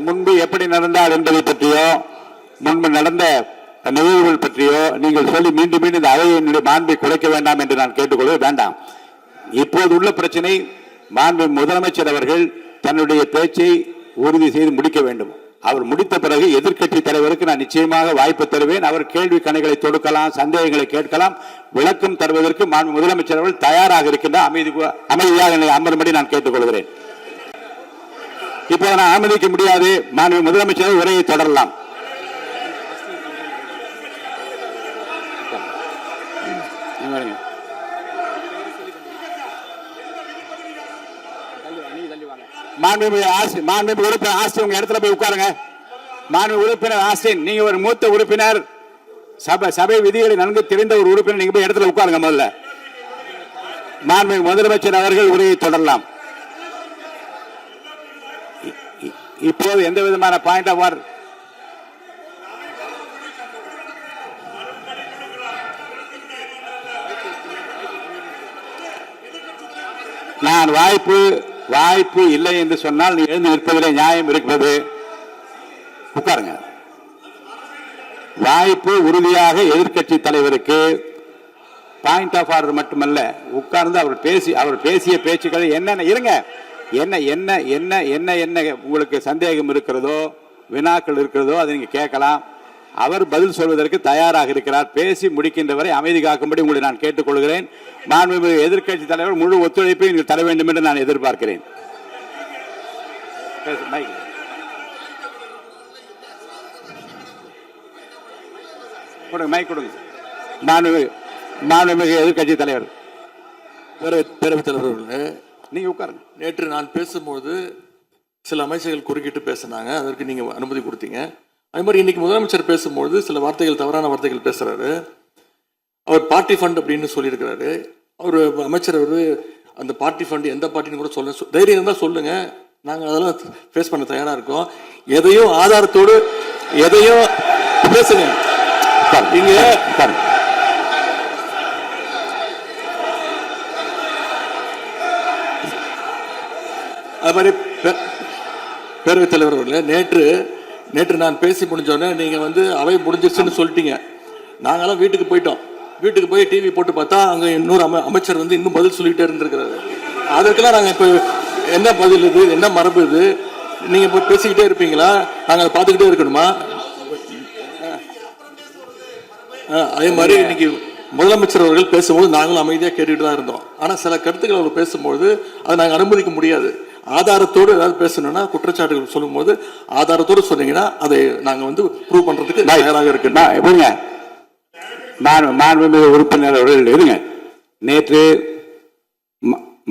முன்பு எப்படி நடந்தார் என்பதை பற்றியோ முன்பு நடந்த நிகழ்வுகள் பற்றியோ நீங்கள் சொல்லி மீண்டும் இந்த அவையினுடைய மாண்பை குறைக்க வேண்டாம் என்று நான் கேட்டுக்கொள்ள வேண்டாம். இப்போது உள்ள பிரச்சனை, மாண்பு முதலமைச்சர் அவர்கள் தன்னுடைய பேச்சை உறுதி செய்து முடிக்க வேண்டும். அவர் முடித்த பிறகு எதிர்க்கட்சி தலைவருக்கு நான் நிச்சயமாக வாய்ப்பு தருவேன். அவர் கேள்வி கணைகளை தொடுக்கலாம், சந்தேகங்களை கேட்கலாம், விளக்கம் தருவதற்கு மாண்பு முதலமைச்சர் அவர்கள் தயாராக இருக்கின்றார். அமைதியாக அமரும்படி நான் கேட்டுக்கொள்கிறேன். இப்போது நான் அனுமதிக்க முடியாது. மாண்பு முதலமைச்சர் உரையை தொடரலாம். மாண்புமிகு உறுப்பினர் ஆஸ்டின் உங்க இடத்துல போய் உட்காருங்க. மாண்புமிகு உறுப்பினர் ஆஸ்டின், நீங்க ஒரு மூத்த உறுப்பினர், சபை விதிகளை நன்கு தெரிந்த ஒரு உறுப்பினர், நீங்க போய் இடத்துல உட்காருங்க. முதல்ல மாண்புமிகு முதலமைச்சர் அவர்கள் உரையை தொடரலாம். இப்போது எந்த விதமான பாயிண்ட் ஆஃப் ஆர்டர் நான் வாய்ப்பு இல்லை என்று சொன்னால் நீ எழுந்து நிற்பதிலே நியாயம் இருக்கிறது. உட்காருங்க. வாய்ப்பு உறுதியாக எதிர்க்கட்சி தலைவருக்கு பாயிண்ட் ஆஃப் ஆர்டர் மட்டுமல்ல, உட்கார்ந்து அவர் பேசிய பேச்சுக்களை என்னென்ன இருங்க என்ன என்ன என்ன என்ன என்ன உங்களுக்கு சந்தேகம் இருக்கிறதோ, வினாக்கள் இருக்கிறதோ அதை நீங்க கேட்கலாம். அவர் பதில் சொல்வதற்கு தயாராக இருக்கிறார். பேசி முடிக்கின்ற வரை அமைதி காக்கும்படி உங்களை நான் கேட்டுக்கொள்கிறேன். மாண்புமிகு எதிர்க்கட்சி தலைவர் முழு ஒத்துழைப்பை நீங்கள் தர வேண்டும் என்று நான் எதிர்பார்க்கிறேன். மைக் கொடுங்க. மாண்புமிகு எதிர்க்கட்சி தலைவர். பேரவைத் தலைவர்களே, நீங்க உட்காருங்க. நேற்று நான் பேசும்போது சில அமைச்சர்கள் குறுக்கிட்டு பேசினாங்க, அதற்கு நீங்க அனுமதி கொடுத்தீங்க. அதே மாதிரி இன்னைக்கு முதலமைச்சர் பேசும்போது சில வார்த்தைகள், தவறான வார்த்தைகள் பேசுறாரு. அவர் பார்ட்டி ஃபண்ட் அப்படின்னு சொல்லியிருக்கிறாரு. அவர் அமைச்சர் அந்த பார்ட்டி ஃபண்ட் எந்த பார்ட்டின்னு கூட சொல்ல தைரியம் இருந்தால் சொல்லுங்க, நாங்கள் அதெல்லாம் ஃபேஸ் பண்ண தயாரா இருக்கோம். எதையும் ஆதாரத்தோடு எதையும் பேசுங்க. இங்க அது மாதிரி பேரவைத் தலைவர் அவர்களே, நேற்று நான் பேசி முடிஞ்சோடனே நீங்க அவை முடிஞ்சிருச்சுன்னு சொல்லிட்டீங்க. நாங்கெல்லாம் வீட்டுக்கு போயிட்டோம். வீட்டுக்கு போய் டிவி போட்டு பார்த்தா அங்க இன்னொரு அமைச்சர் இன்னும் பதில் சொல்லிட்டே இருந்திருக்கிறாரு. அதற்கெல்லாம் நாங்க இப்ப என்ன பதில் இது, என்ன மரபு இது? நீங்க போய் பேசிக்கிட்டே இருப்பீங்களா? நாங்க அதை பார்த்துக்கிட்டே இருக்கணுமா? அதே மாதிரி இன்னைக்கு முதலமைச்சர் அவர்கள் பேசும்போது நாங்களும் அமைதியாக கேட்டுக்கிட்டு தான் இருந்தோம். ஆனால் சில கருத்துக்கள் அவர் பேசும்போது அதை நாங்கள் அனுமதிக்க முடியாது. ஆதாரத்தோடு ஏதாவது பேசணும்னா, குற்றச்சாட்டுகள் சொல்லும்போது ஆதாரத்தோடு சொன்னீங்கன்னா அதை நாங்கள் ப்ரூவ் பண்றதுக்கு தயாராக இருக்கு. மாண்புமிகு உறுப்பினர் அவர்கள் இருங்க. நேற்று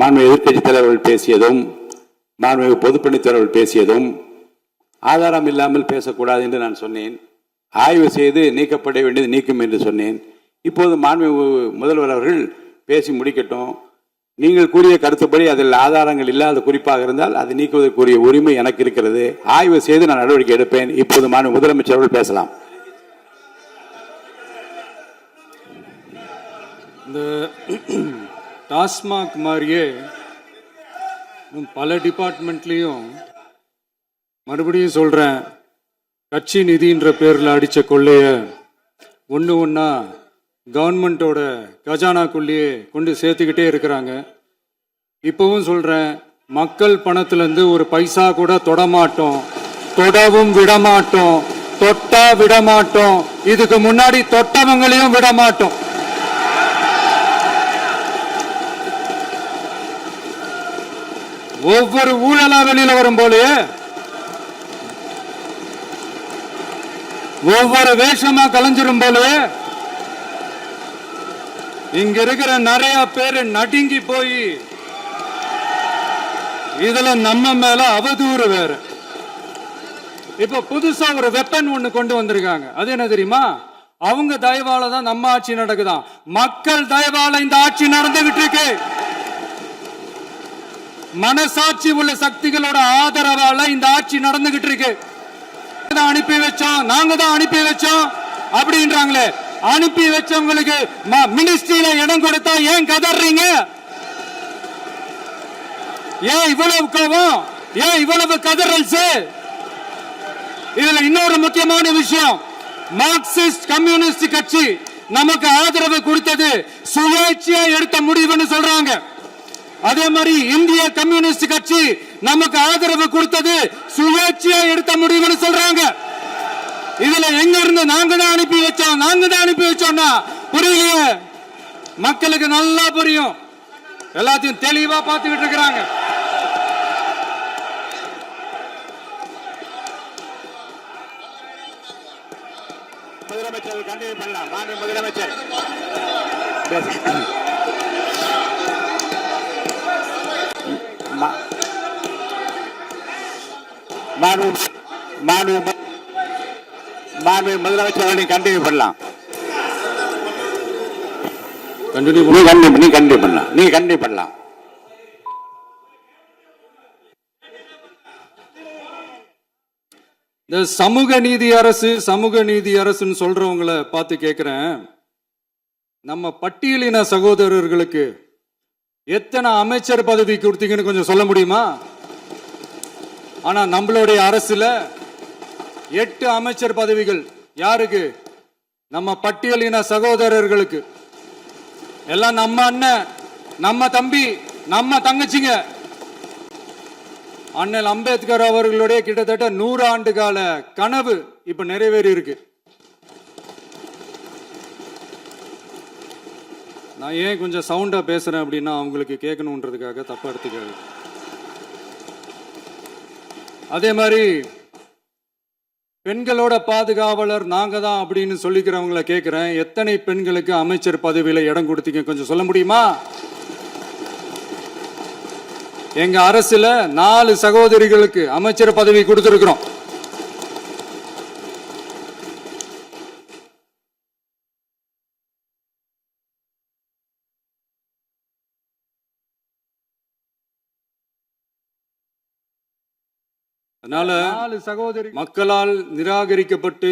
மாண்புமிகு எதிர்க்கட்சி தலைவர்கள் பேசியதும் மாண்புமிகு பொதுப்பணித் தலைவர்கள் பேசியதும் ஆதாரம் இல்லாமல் பேசக்கூடாது என்று நான் சொன்னேன். ஆய்வு செய்து நீக்கப்பட வேண்டியது நீக்கும் என்று சொன்னேன். இப்போது மாண்புமிகு முதல்வர் அவர்கள் பேசி முடிக்கட்டும். நீங்கள் கூறிய கருத்துப்படி அதில் ஆதாரங்கள் இல்லாத குறிப்பாக இருந்தால் அதை நீக்குவதற்குரிய உரிமை எனக்கு இருக்கிறது. ஆய்வு செய்து நான் நடவடிக்கை எடுப்பேன். இப்போது மாண்புமிகு முதலமைச்சர் அவர்கள் பேசலாம். இந்த டாஸ்மாக் மாதிரியே பல டிபார்ட்மெண்ட்லேயும் மறுபடியும் சொல்கிறேன், கட்சி நிதின்ற பேரில் அடித்த கொள்ளைய ஒன்று ஒன்றா கவர்மெண்ட்டோட கஜானாக்குள்ளேயே கொண்டு சேர்த்துக்கிட்டே இருக்கிறாங்க. இப்போவும் சொல்கிறேன், மக்கள் பணத்திலேருந்து ஒரு பைசா கூட தொடமாட்டோம், தொடவும் விடமாட்டோம், தொட்டா விடமாட்டோம், இதுக்கு முன்னாடி தொட்டவங்களையும் விடமாட்டோம். ஒவ்வொரு ஊழலா வெளியில வரும் போலே, ஒவ்வொரு வேஷமா கலைஞ்சிரும் போலே, இங்க இருக்கிற நிறைய பேரு நடுங்கி போய் இதுல நம்ம மேல அவதூறு வேற. இப்ப புதுசா ஒரு வெப்பன் ஒண்ணு கொண்டு வந்திருக்காங்க. அது என்ன தெரியுமா? அவங்க தயவால தான் நம்ம ஆட்சி நடக்குதான். மக்கள் தயவால இந்த ஆட்சி நடந்துகிட்டு இருக்கு. மனசாட்சி உள்ள சக்திகளோட ஆதரவால இந்த ஆட்சி நடந்துகிட்டு இருக்கு. அனுப்பி வச்சோம், நாங்க தான் அனுப்பி வச்சோம் அப்படின்றாங்களே. அனுப்பி வச்சவங்களுக்கு மினிஸ்ட்ரியில இடம் கொடுத்தா ஏன் கதறீங்க? ஏன் இவ்வளவு கோபம்? ஏன் இவ்வளவு கதறல்ஸ்? இதுல இன்னொரு முக்கியமான விஷயம், மார்க்சிஸ்ட் கம்யூனிஸ்ட் கட்சி நமக்கு ஆதரவு கொடுத்தது சுயேட்சையா எடுத்த முடிவுன்னு சொல்றாங்க. அதே மாதிரி இந்திய கம்யூனிஸ்ட் கட்சி நமக்கு ஆதரவு கொடுத்தது சுயேட்சையா எடுத்த முடிவுன்னு சொல்றாங்க. இதுல எங்க இருந்து நாங்க தான் அனுப்பி வச்சோம்னா புரியலையே. மக்களுக்கு நல்லா புரியும், எல்லாத்தையும் தெளிவா பார்த்துக்கிட்டு இருக்கிறாங்க. முதலமைச்சர் கண்டினியூ பண்ணலாம். மாண்புமிகு முதலமைச்சர் முதலமைச்சர் கண்டினியூ பண்ணலாம். நீங்க கண்டினியூ பண்ணலாம். இந்த சமூக நீதி அரசுன்னு சொல்றவங்களை பார்த்து கேட்கிறேன், நம்ம பட்டியலின சகோதரர்களுக்கு எத்தனை அமைச்சர் பதவி கொடுத்தீங்கன்னு கொஞ்சம் சொல்ல முடியுமா? ஆனா நம்மளுடைய அரசுல 8 அமைச்சர் பதவிகள் யாருக்கு? நம்ம பட்டியலின சகோதரர்களுக்கு. எல்லாம் நம்ம அண்ணன், நம்ம தம்பி, நம்ம தங்கச்சிங்க. அண்ணல் அம்பேத்கர் அவர்களுடைய கிட்டத்தட்ட 100 ஆண்டு கால கனவு இப்ப நிறைவேறி இருக்கு. நான் ஏன் கொஞ்சம் சவுண்டா பேசுறேன் அப்படின்னா அவங்களுக்கு கேட்கணுன்றதுக்காக தப்பா எடுத்துக்காது. அதே மாதிரி பெண்களோட பாதுகாவலர் நாங்க தான் அப்படின்னு சொல்லிக்கிறவங்களை கேட்கிறேன், எத்தனை பெண்களுக்கு அமைச்சர் பதவியில இடம் கொடுத்தீங்க கொஞ்சம் சொல்ல முடியுமா? எங்க அரசுல 4 சகோதரிகளுக்கு அமைச்சர் பதவி கொடுத்திருக்கிறோம். அதனால 4 சகோதரி மக்களால் நிராகரிக்கப்பட்டு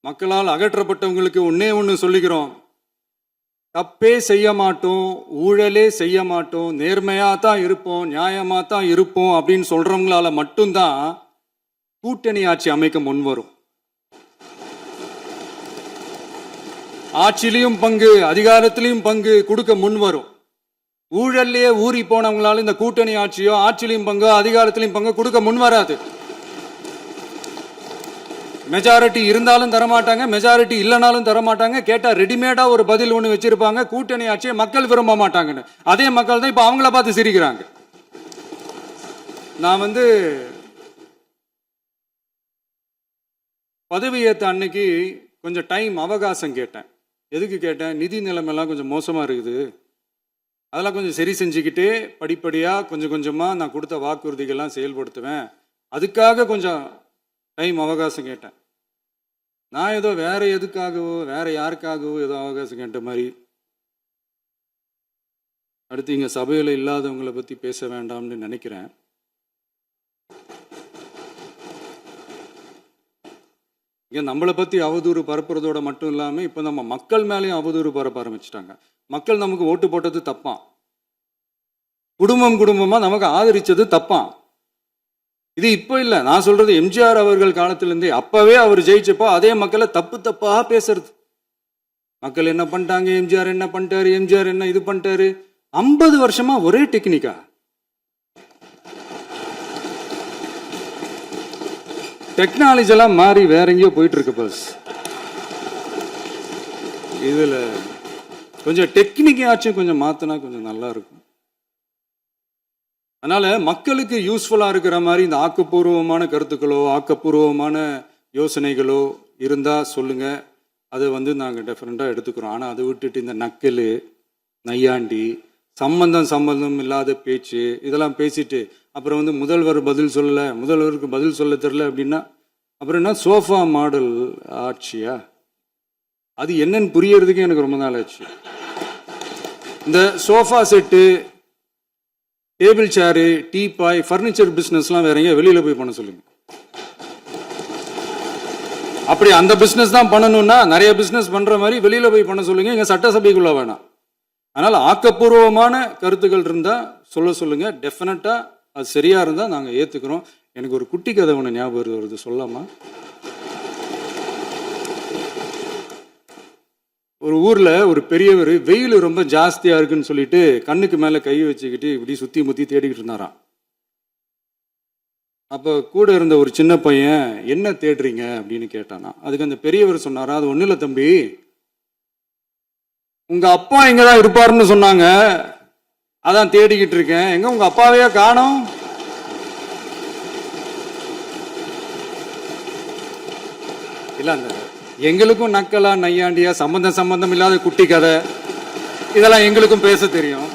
மக்களால் அகற்றப்பட்டவங்களுக்கு ஒன்னே ஒன்று சொல்லிக்கிறோம், தப்பே செய்ய மாட்டோம், ஊழலே செய்ய மாட்டோம், நேர்மையா தான் இருப்போம், நியாயமா தான் இருப்போம் அப்படின்னு சொல்றவங்களால மட்டும்தான் கூட்டணி ஆட்சி அமைக்க முன்வரும். ஆட்சியிலையும் பங்கு அதிகாரத்திலையும் பங்கு கொடுக்க முன்வரும். ஊழல்லையே ஊறி போனவங்களால இந்த கூட்டணி ஆட்சியோ ஆட்சியிலையும் பங்கு அதிகாரத்திலையும் பங்கு கொடுக்க முன்வராது. மெஜாரிட்டி இருந்தாலும் தரமாட்டாங்க, மெஜாரிட்டி இல்லைனாலும் தரமாட்டாங்க. கேட்டா ரெடிமேடா ஒரு பதில் ஒன்று வச்சிருப்பாங்க, கூட்டணி ஆட்சியை மக்கள் விரும்ப மாட்டாங்கன்னு. அதே மக்கள் தான் இப்ப அவங்கள பார்த்து சிரிக்கிறாங்க. நான் பதவி ஏற்ற அன்னைக்கு கொஞ்சம் டைம் அவகாசம் கேட்டேன். எதுக்கு கேட்டேன்? நிதி நிலைமைலாம் கொஞ்சம் மோசமா இருக்குது, அதெல்லாம் கொஞ்சம் சரி செஞ்சுக்கிட்டு படிப்படியாக கொஞ்சம் கொஞ்சமாக நான் கொடுத்த வாக்குறுதிகள்லாம் செயல்படுத்துவேன், அதுக்காக கொஞ்சம் டைம் அவகாசம் கேட்டேன். நான் ஏதோ வேற எதுக்காகவோ வேற யாருக்காகவோ ஏதோ அவகாசம் கேட்ட மாதிரி. அடுத்து இங்கே சபையில் இல்லாதவங்களை பற்றி பேச வேண்டாம்னு நினைக்கிறேன். இங்கே நம்மளை பற்றி அவதூறு பரப்புறதோட மட்டும் இல்லாமல் இப்போ நம்ம மக்கள் மேலேயும் அவதூறு பரப்ப ஆரம்பிச்சிட்டாங்க. மக்கள் நமக்கு ஓட்டு போட்டது தப்பான், குடும்பம் குடும்பமா நமக்கு ஆதரிச்சது தப்பான். இது இப்போ இல்லை, நான் சொல்றது எம்ஜிஆர் அவர்கள் காலத்திலிருந்தே. அப்பவே அவர் ஜெயிச்சப்போ அதே மக்களை தப்பு தப்பா பேசுறது. மக்கள் என்ன பண்ணிட்டாங்க, எம்ஜிஆர் என்ன பண்ணிட்டாரு, எம்ஜிஆர் என்ன இது பண்ணிட்டாரு. 50 வருஷமா ஒரே டெக்னிக்கா. டெக்னாலஜி எல்லாம் மாறி வேற எங்கேயோ போயிட்டு இருக்கு பஸ். இதுல கொஞ்சம் டெக்னிக்காச்சும் கொஞ்சம் மாத்தினா கொஞ்சம் நல்லா இருக்கும். அதனால மக்களுக்கு யூஸ்ஃபுல்லா இருக்கிற மாதிரி இந்த ஆக்கப்பூர்வமான கருத்துக்களோ ஆக்கப்பூர்வமான யோசனைகளோ இருந்தா சொல்லுங்க, அதை நாங்கள் டெஃபரெண்டாக எடுத்துக்கிறோம். ஆனால் அதை விட்டுட்டு இந்த நக்கல் நையாண்டி சம்பந்தம் இல்லாத பேச்சு இதெல்லாம் பேசிட்டு அப்புறம் முதல்வர் பதில் சொல்லலை, முதல்வருக்கு பதில் சொல்ல தெரில அப்படின்னா அப்புறம் என்ன சோஃபா மாடல் ஆட்சியா? அது என்னன்னு புரியறதுக்கு எனக்கு ரொம்ப நாள் ஆச்சு. இந்த sofa set, table chair, teapoy, furniture பிஸ்னஸ்லாம் வேற எங்கேயா வெளியில போய் பண்ண சொல்லுங்க. அப்படி அந்த பிஸ்னஸ் தான் பண்ணணும்னா நிறைய பிஸ்னஸ் பண்ற மாதிரி வெளியில போய் பண்ண சொல்லுங்க, இங்க சட்டசபைக்குள்ள வேணாம். அதனால ஆக்கப்பூர்வமான கருத்துக்கள் இருந்தா சொல்லுங்க, டெஃபினட்டா அது சரியா இருந்தா நாங்க ஏத்துக்கிறோம். எனக்கு ஒரு குட்டி கதை ஒன்று ஞாபகம் வருது, சொல்லாமா? ஒரு ஊர்ல ஒரு பெரியவர் வெயில் ரொம்ப ஜாஸ்தியா இருக்குன்னு சொல்லிட்டு கண்ணுக்கு மேல கை வச்சுக்கிட்டு இப்படி சுத்தி முத்தி தேடிக்கிட்டு இருந்தாராம். அப்ப கூட இருந்த ஒரு சின்ன பையன் என்ன தேடுறீங்க அப்படின்னு கேட்டானா. அதுக்கு அந்த பெரியவர் சொன்னாரா, அது ஒண்ணு இல்ல தம்பி, உங்க அப்பா இங்கதான் இருப்பாருன்னு சொன்னாங்க, அதான் தேடிக்கிட்டு இருக்கேன், எங்க உங்க அப்பாவையா காணோம்? இல்ல அந்த எங்களுக்கும் நக்கலா நையாண்டியா சம்பந்தம் இல்லாத குட்டி கதை இதெல்லாம் எங்களுக்கும் பேச தெரியும்.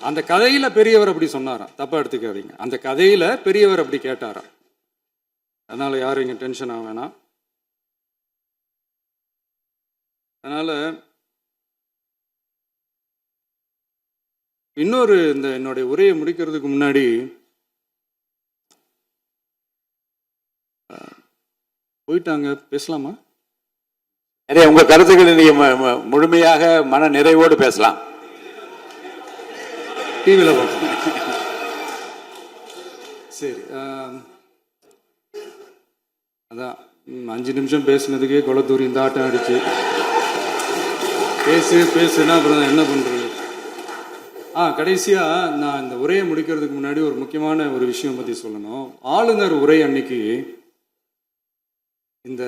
அந்த கதையில பெரியவர் அப்படி சொன்னாராம், தப்பா எடுத்துக்காதீங்க. அந்த கதையில பெரியவர் அப்படி கேட்டாராம். அதனால யாரும் இங்க டென்ஷன் ஆக வேணாம். அதனால இன்னொரு இந்த என்னுடைய உரையை முடிக்கிறதுக்கு முன்னாடி போயிட்டாங்க, பேசலாமா? உங்க கருத்துக்களை நீங்க முழுமையாக மன நிறைவோடு பேசலாம். டிவியில் பார்ப்போம். சரி, அதான் 5 நிமிஷம் பேசுனதுக்கே கொளத்தூரி இந்த ஆட்டம் அடிச்சு பேசுனா அப்புறம் என்ன பண்றது? கடைசியா நான் இந்த உரையை முடிக்கிறதுக்கு முன்னாடி ஒரு முக்கியமான ஒரு விஷயம் பத்தி சொல்லணும். ஆளுநர் உரை அன்னைக்கு இந்த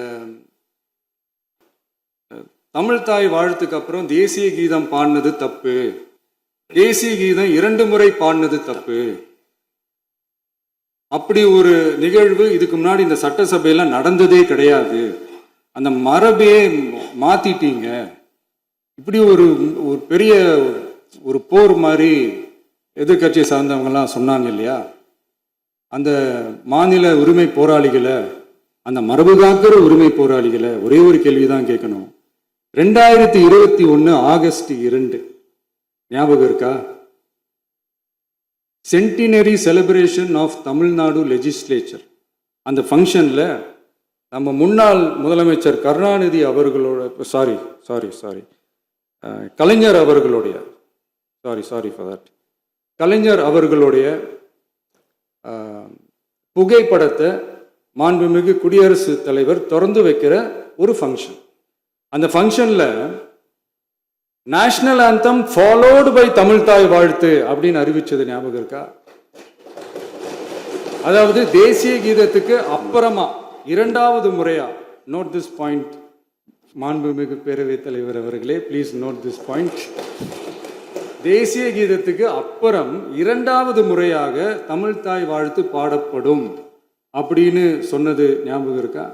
தமிழ் தாய் வாழ்த்துக்கு அப்புறம் தேசிய கீதம் பாடினது தப்பு, தேசிய கீதம் 2 முறை பாடினது தப்பு. அப்படி ஒரு நிகழ்வு இதுக்கு முன்னாடி இந்த சட்டசபையில நடந்ததே கிடையாது. அந்த மரபையே மாத்திட்டீங்க. இப்படி ஒரு ஒரு பெரிய ஒரு போர் மாதிரி எதிர்கட்சியை சார்ந்தவங்கலாம் சொன்னாங்க இல்லையா? அந்த மாநில உரிமை போராளிகளை, அந்த மரபு காக்கிற உரிமை போராளிகளை ஒரே ஒரு கேள்விதான் கேட்கணும். 2021 ஆகஸ்ட் 2 ஞாபகம் இருக்கா? Centenary celebration of Tamil Nadu legislature. அந்த ஃபங்க்ஷன்ல நம்ம முன்னாள் முதலமைச்சர் கருணாநிதி அவர்களோட கலைஞர் அவர்களுடைய கலைஞர் அவர்களுடைய புகைப்படத்தை மாண்புமிகு குடியரசுத் தலைவர் திறந்து வைக்கிற ஒரு ஃபங்க்ஷன். அந்த ஃபங்க்ஷன்ல national anthem followed by Tamil தாய் வாழ்த்து அப்படின்னு அறிவிச்சது ஞாபகம் இருக்கா? அதாவது தேசிய கீதத்துக்கு அப்புறமா 2வது முறையா, நோட் திஸ் பாயிண்ட் மாண்புமிகு பேரவைத் தலைவர் அவர்களே, ப்ளீஸ் நோட் திஸ் பாயிண்ட். தேசிய கீதத்துக்கு அப்புறம் 2வது முறையாக தமிழ் தாய் வாழ்த்து பாடப்படும் அப்படின்னு சொன்னது ஞாபகம் இருக்கா?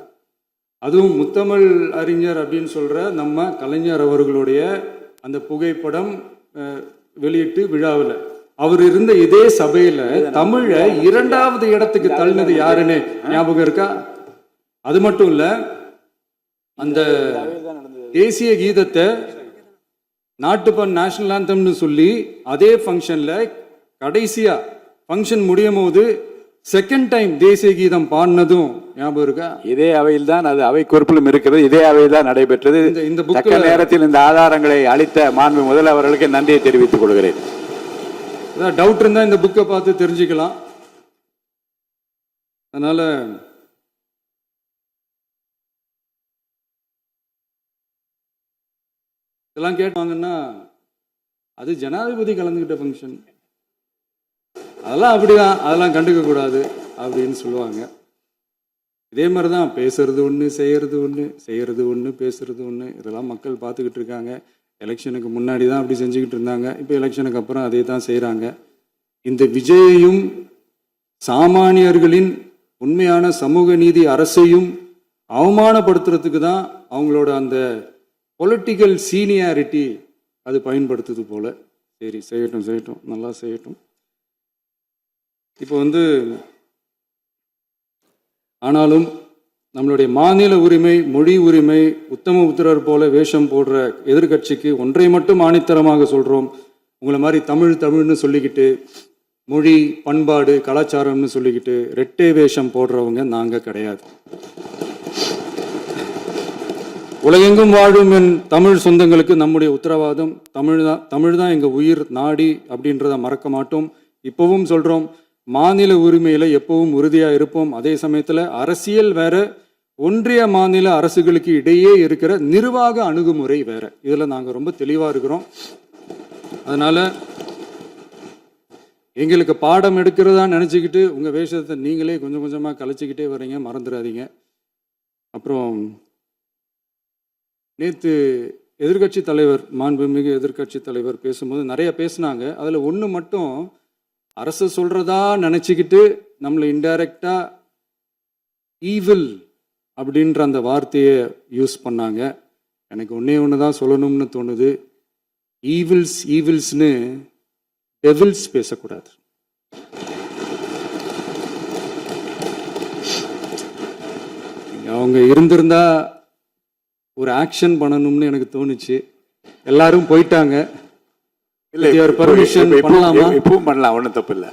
அதுவும் முத்தமிழ் அறிஞர் அப்படின்னு சொல்ற நம்ம கலைஞர் அவர்களுடைய அந்த புகைப்படம் வெளியிட்டு விழாவில் அவர் இருந்த இதே சபையில தமிழை 2வது இடத்துக்கு தள்ளினது யாருன்னு ஞாபகம் இருக்கா? அது மட்டும் இல்ல, அந்த தேசிய கீதத்தை நாட்டுப்பண் நேஷனல் ஆந்தம்னு சொல்லி அதே ஃபங்க்ஷன்ல கடைசியா ஃபங்க்ஷன் முடியும் போது செகண்ட் டைம் தேசிய கீதம் பாடினதும் ஞாபகம் இருக்கா? இதே அவையில் தான், அது அவை குறிப்பிலும் இருக்கிறது, இதே அவையில் தான் நடைபெற்றது. இந்த தக்க நேரத்தில் இந்த ஆதாரங்களை அளித்த மாண்பு முதல்வர் அவர்களுக்கு நன்றியை தெரிவித்துக் கொள்கிறேன். டவுட் இருந்தா இந்த புக்கை பார்த்து தெரிஞ்சுக்கலாம். அதனால இதெல்லாம் கேட்டாங்கன்னா அது ஜனாதிபதி கலந்துகிட்ட ஃபங்க்ஷன், அதெல்லாம் அப்படிதான், அதெல்லாம் கண்டுக்க கூடாது அப்படின்னு சொல்லுவாங்க. இதே மாதிரி தான் பேசுறது ஒன்று, செய்யறது ஒன்று, செய்யறது ஒன்று, பேசுறது ஒன்று. இதெல்லாம் மக்கள் பார்த்துக்கிட்டு இருக்காங்க. எலெக்ஷனுக்கு முன்னாடி தான் அப்படி செஞ்சுக்கிட்டு இருந்தாங்க, இப்போ எலெக்ஷனுக்கு அப்புறம் அதே தான் செய்கிறாங்க. இந்த விஜயையும் சாமானியர்களின் உண்மையான சமூக நீதி அரசையும் அவமானப்படுத்துறதுக்கு தான் அவங்களோட அந்த பொலிட்டிக்கல் சீனியாரிட்டி அது பயன்படுத்துது போல. சரி, செய்யட்டும் செய்யட்டும், நல்லா செய்யட்டும். இப்போ ஆனாலும் நம்மளுடைய மாநில உரிமை, மொழி உரிமை, உத்தம உத்திரர் போல வேஷம் போடுற எதிர்கட்சிக்கு ஒன்றை மட்டும் ஆணித்தரமாக சொல்றோம். உங்களை மாதிரி தமிழ்னு சொல்லிக்கிட்டு, மொழி, பண்பாடு, கலாச்சாரம்னு சொல்லிக்கிட்டு ரெட்டை வேஷம் போடுறவங்க நாங்க கிடையாது. உலகெங்கும் வாழும் என் தமிழ் சொந்தங்களுக்கு நம்முடைய உத்தரவாதம் தமிழ் தான் எங்க உயிர் நாடி அப்படின்றத மறக்க மாட்டோம். இப்பவும் சொல்றோம், மாநில உரிமையில எப்பவும் உறுதியா இருப்போம். அதே சமயத்துல அரசியல் வேற, ஒன்றிய மாநில அரசுகளுக்கு இடையே இருக்கிற நிர்வாக அணுகுமுறை வேற. இதுல நாங்க ரொம்ப தெளிவா இருக்கிறோம். அதனால எங்களுக்கு பாடம் எடுக்கிறதா நினைச்சுக்கிட்டு உங்க வேஷத்தை நீங்களே கொஞ்சம் கொஞ்சமா கலைச்சிக்கிட்டே வர்றீங்க, மறந்துடாதீங்க. அப்புறம் நேற்று எதிர்கட்சி தலைவர், மாண்புமிகு எதிர்கட்சி தலைவர் பேசும்போது நிறைய பேசினாங்க. அதுல ஒன்று மட்டும் அரசு சொல்றதா நினைச்சுக்கிட்டு நம்மளை இன்டைரக்டா ஈவில் அப்படின்ற அந்த வார்த்தையை யூஸ் பண்ணாங்க. எனக்கு ஒன்று தான் சொல்லணும்னு தோணுது. ஈவில்ஸ்னு டெவில்ஸ் பேசக்கூடாது. அவங்க இருந்திருந்தா ஒரு ஆக்ஷன் பண்ணணும்னு எனக்கு தோணுச்சு. எல்லாரும் போயிட்டாங்க. இல்லை, பர்மிஷன் பண்ணலாமா? இப்பவும் பண்ணலாம், ஒன்றும் தப்பு இல்லை.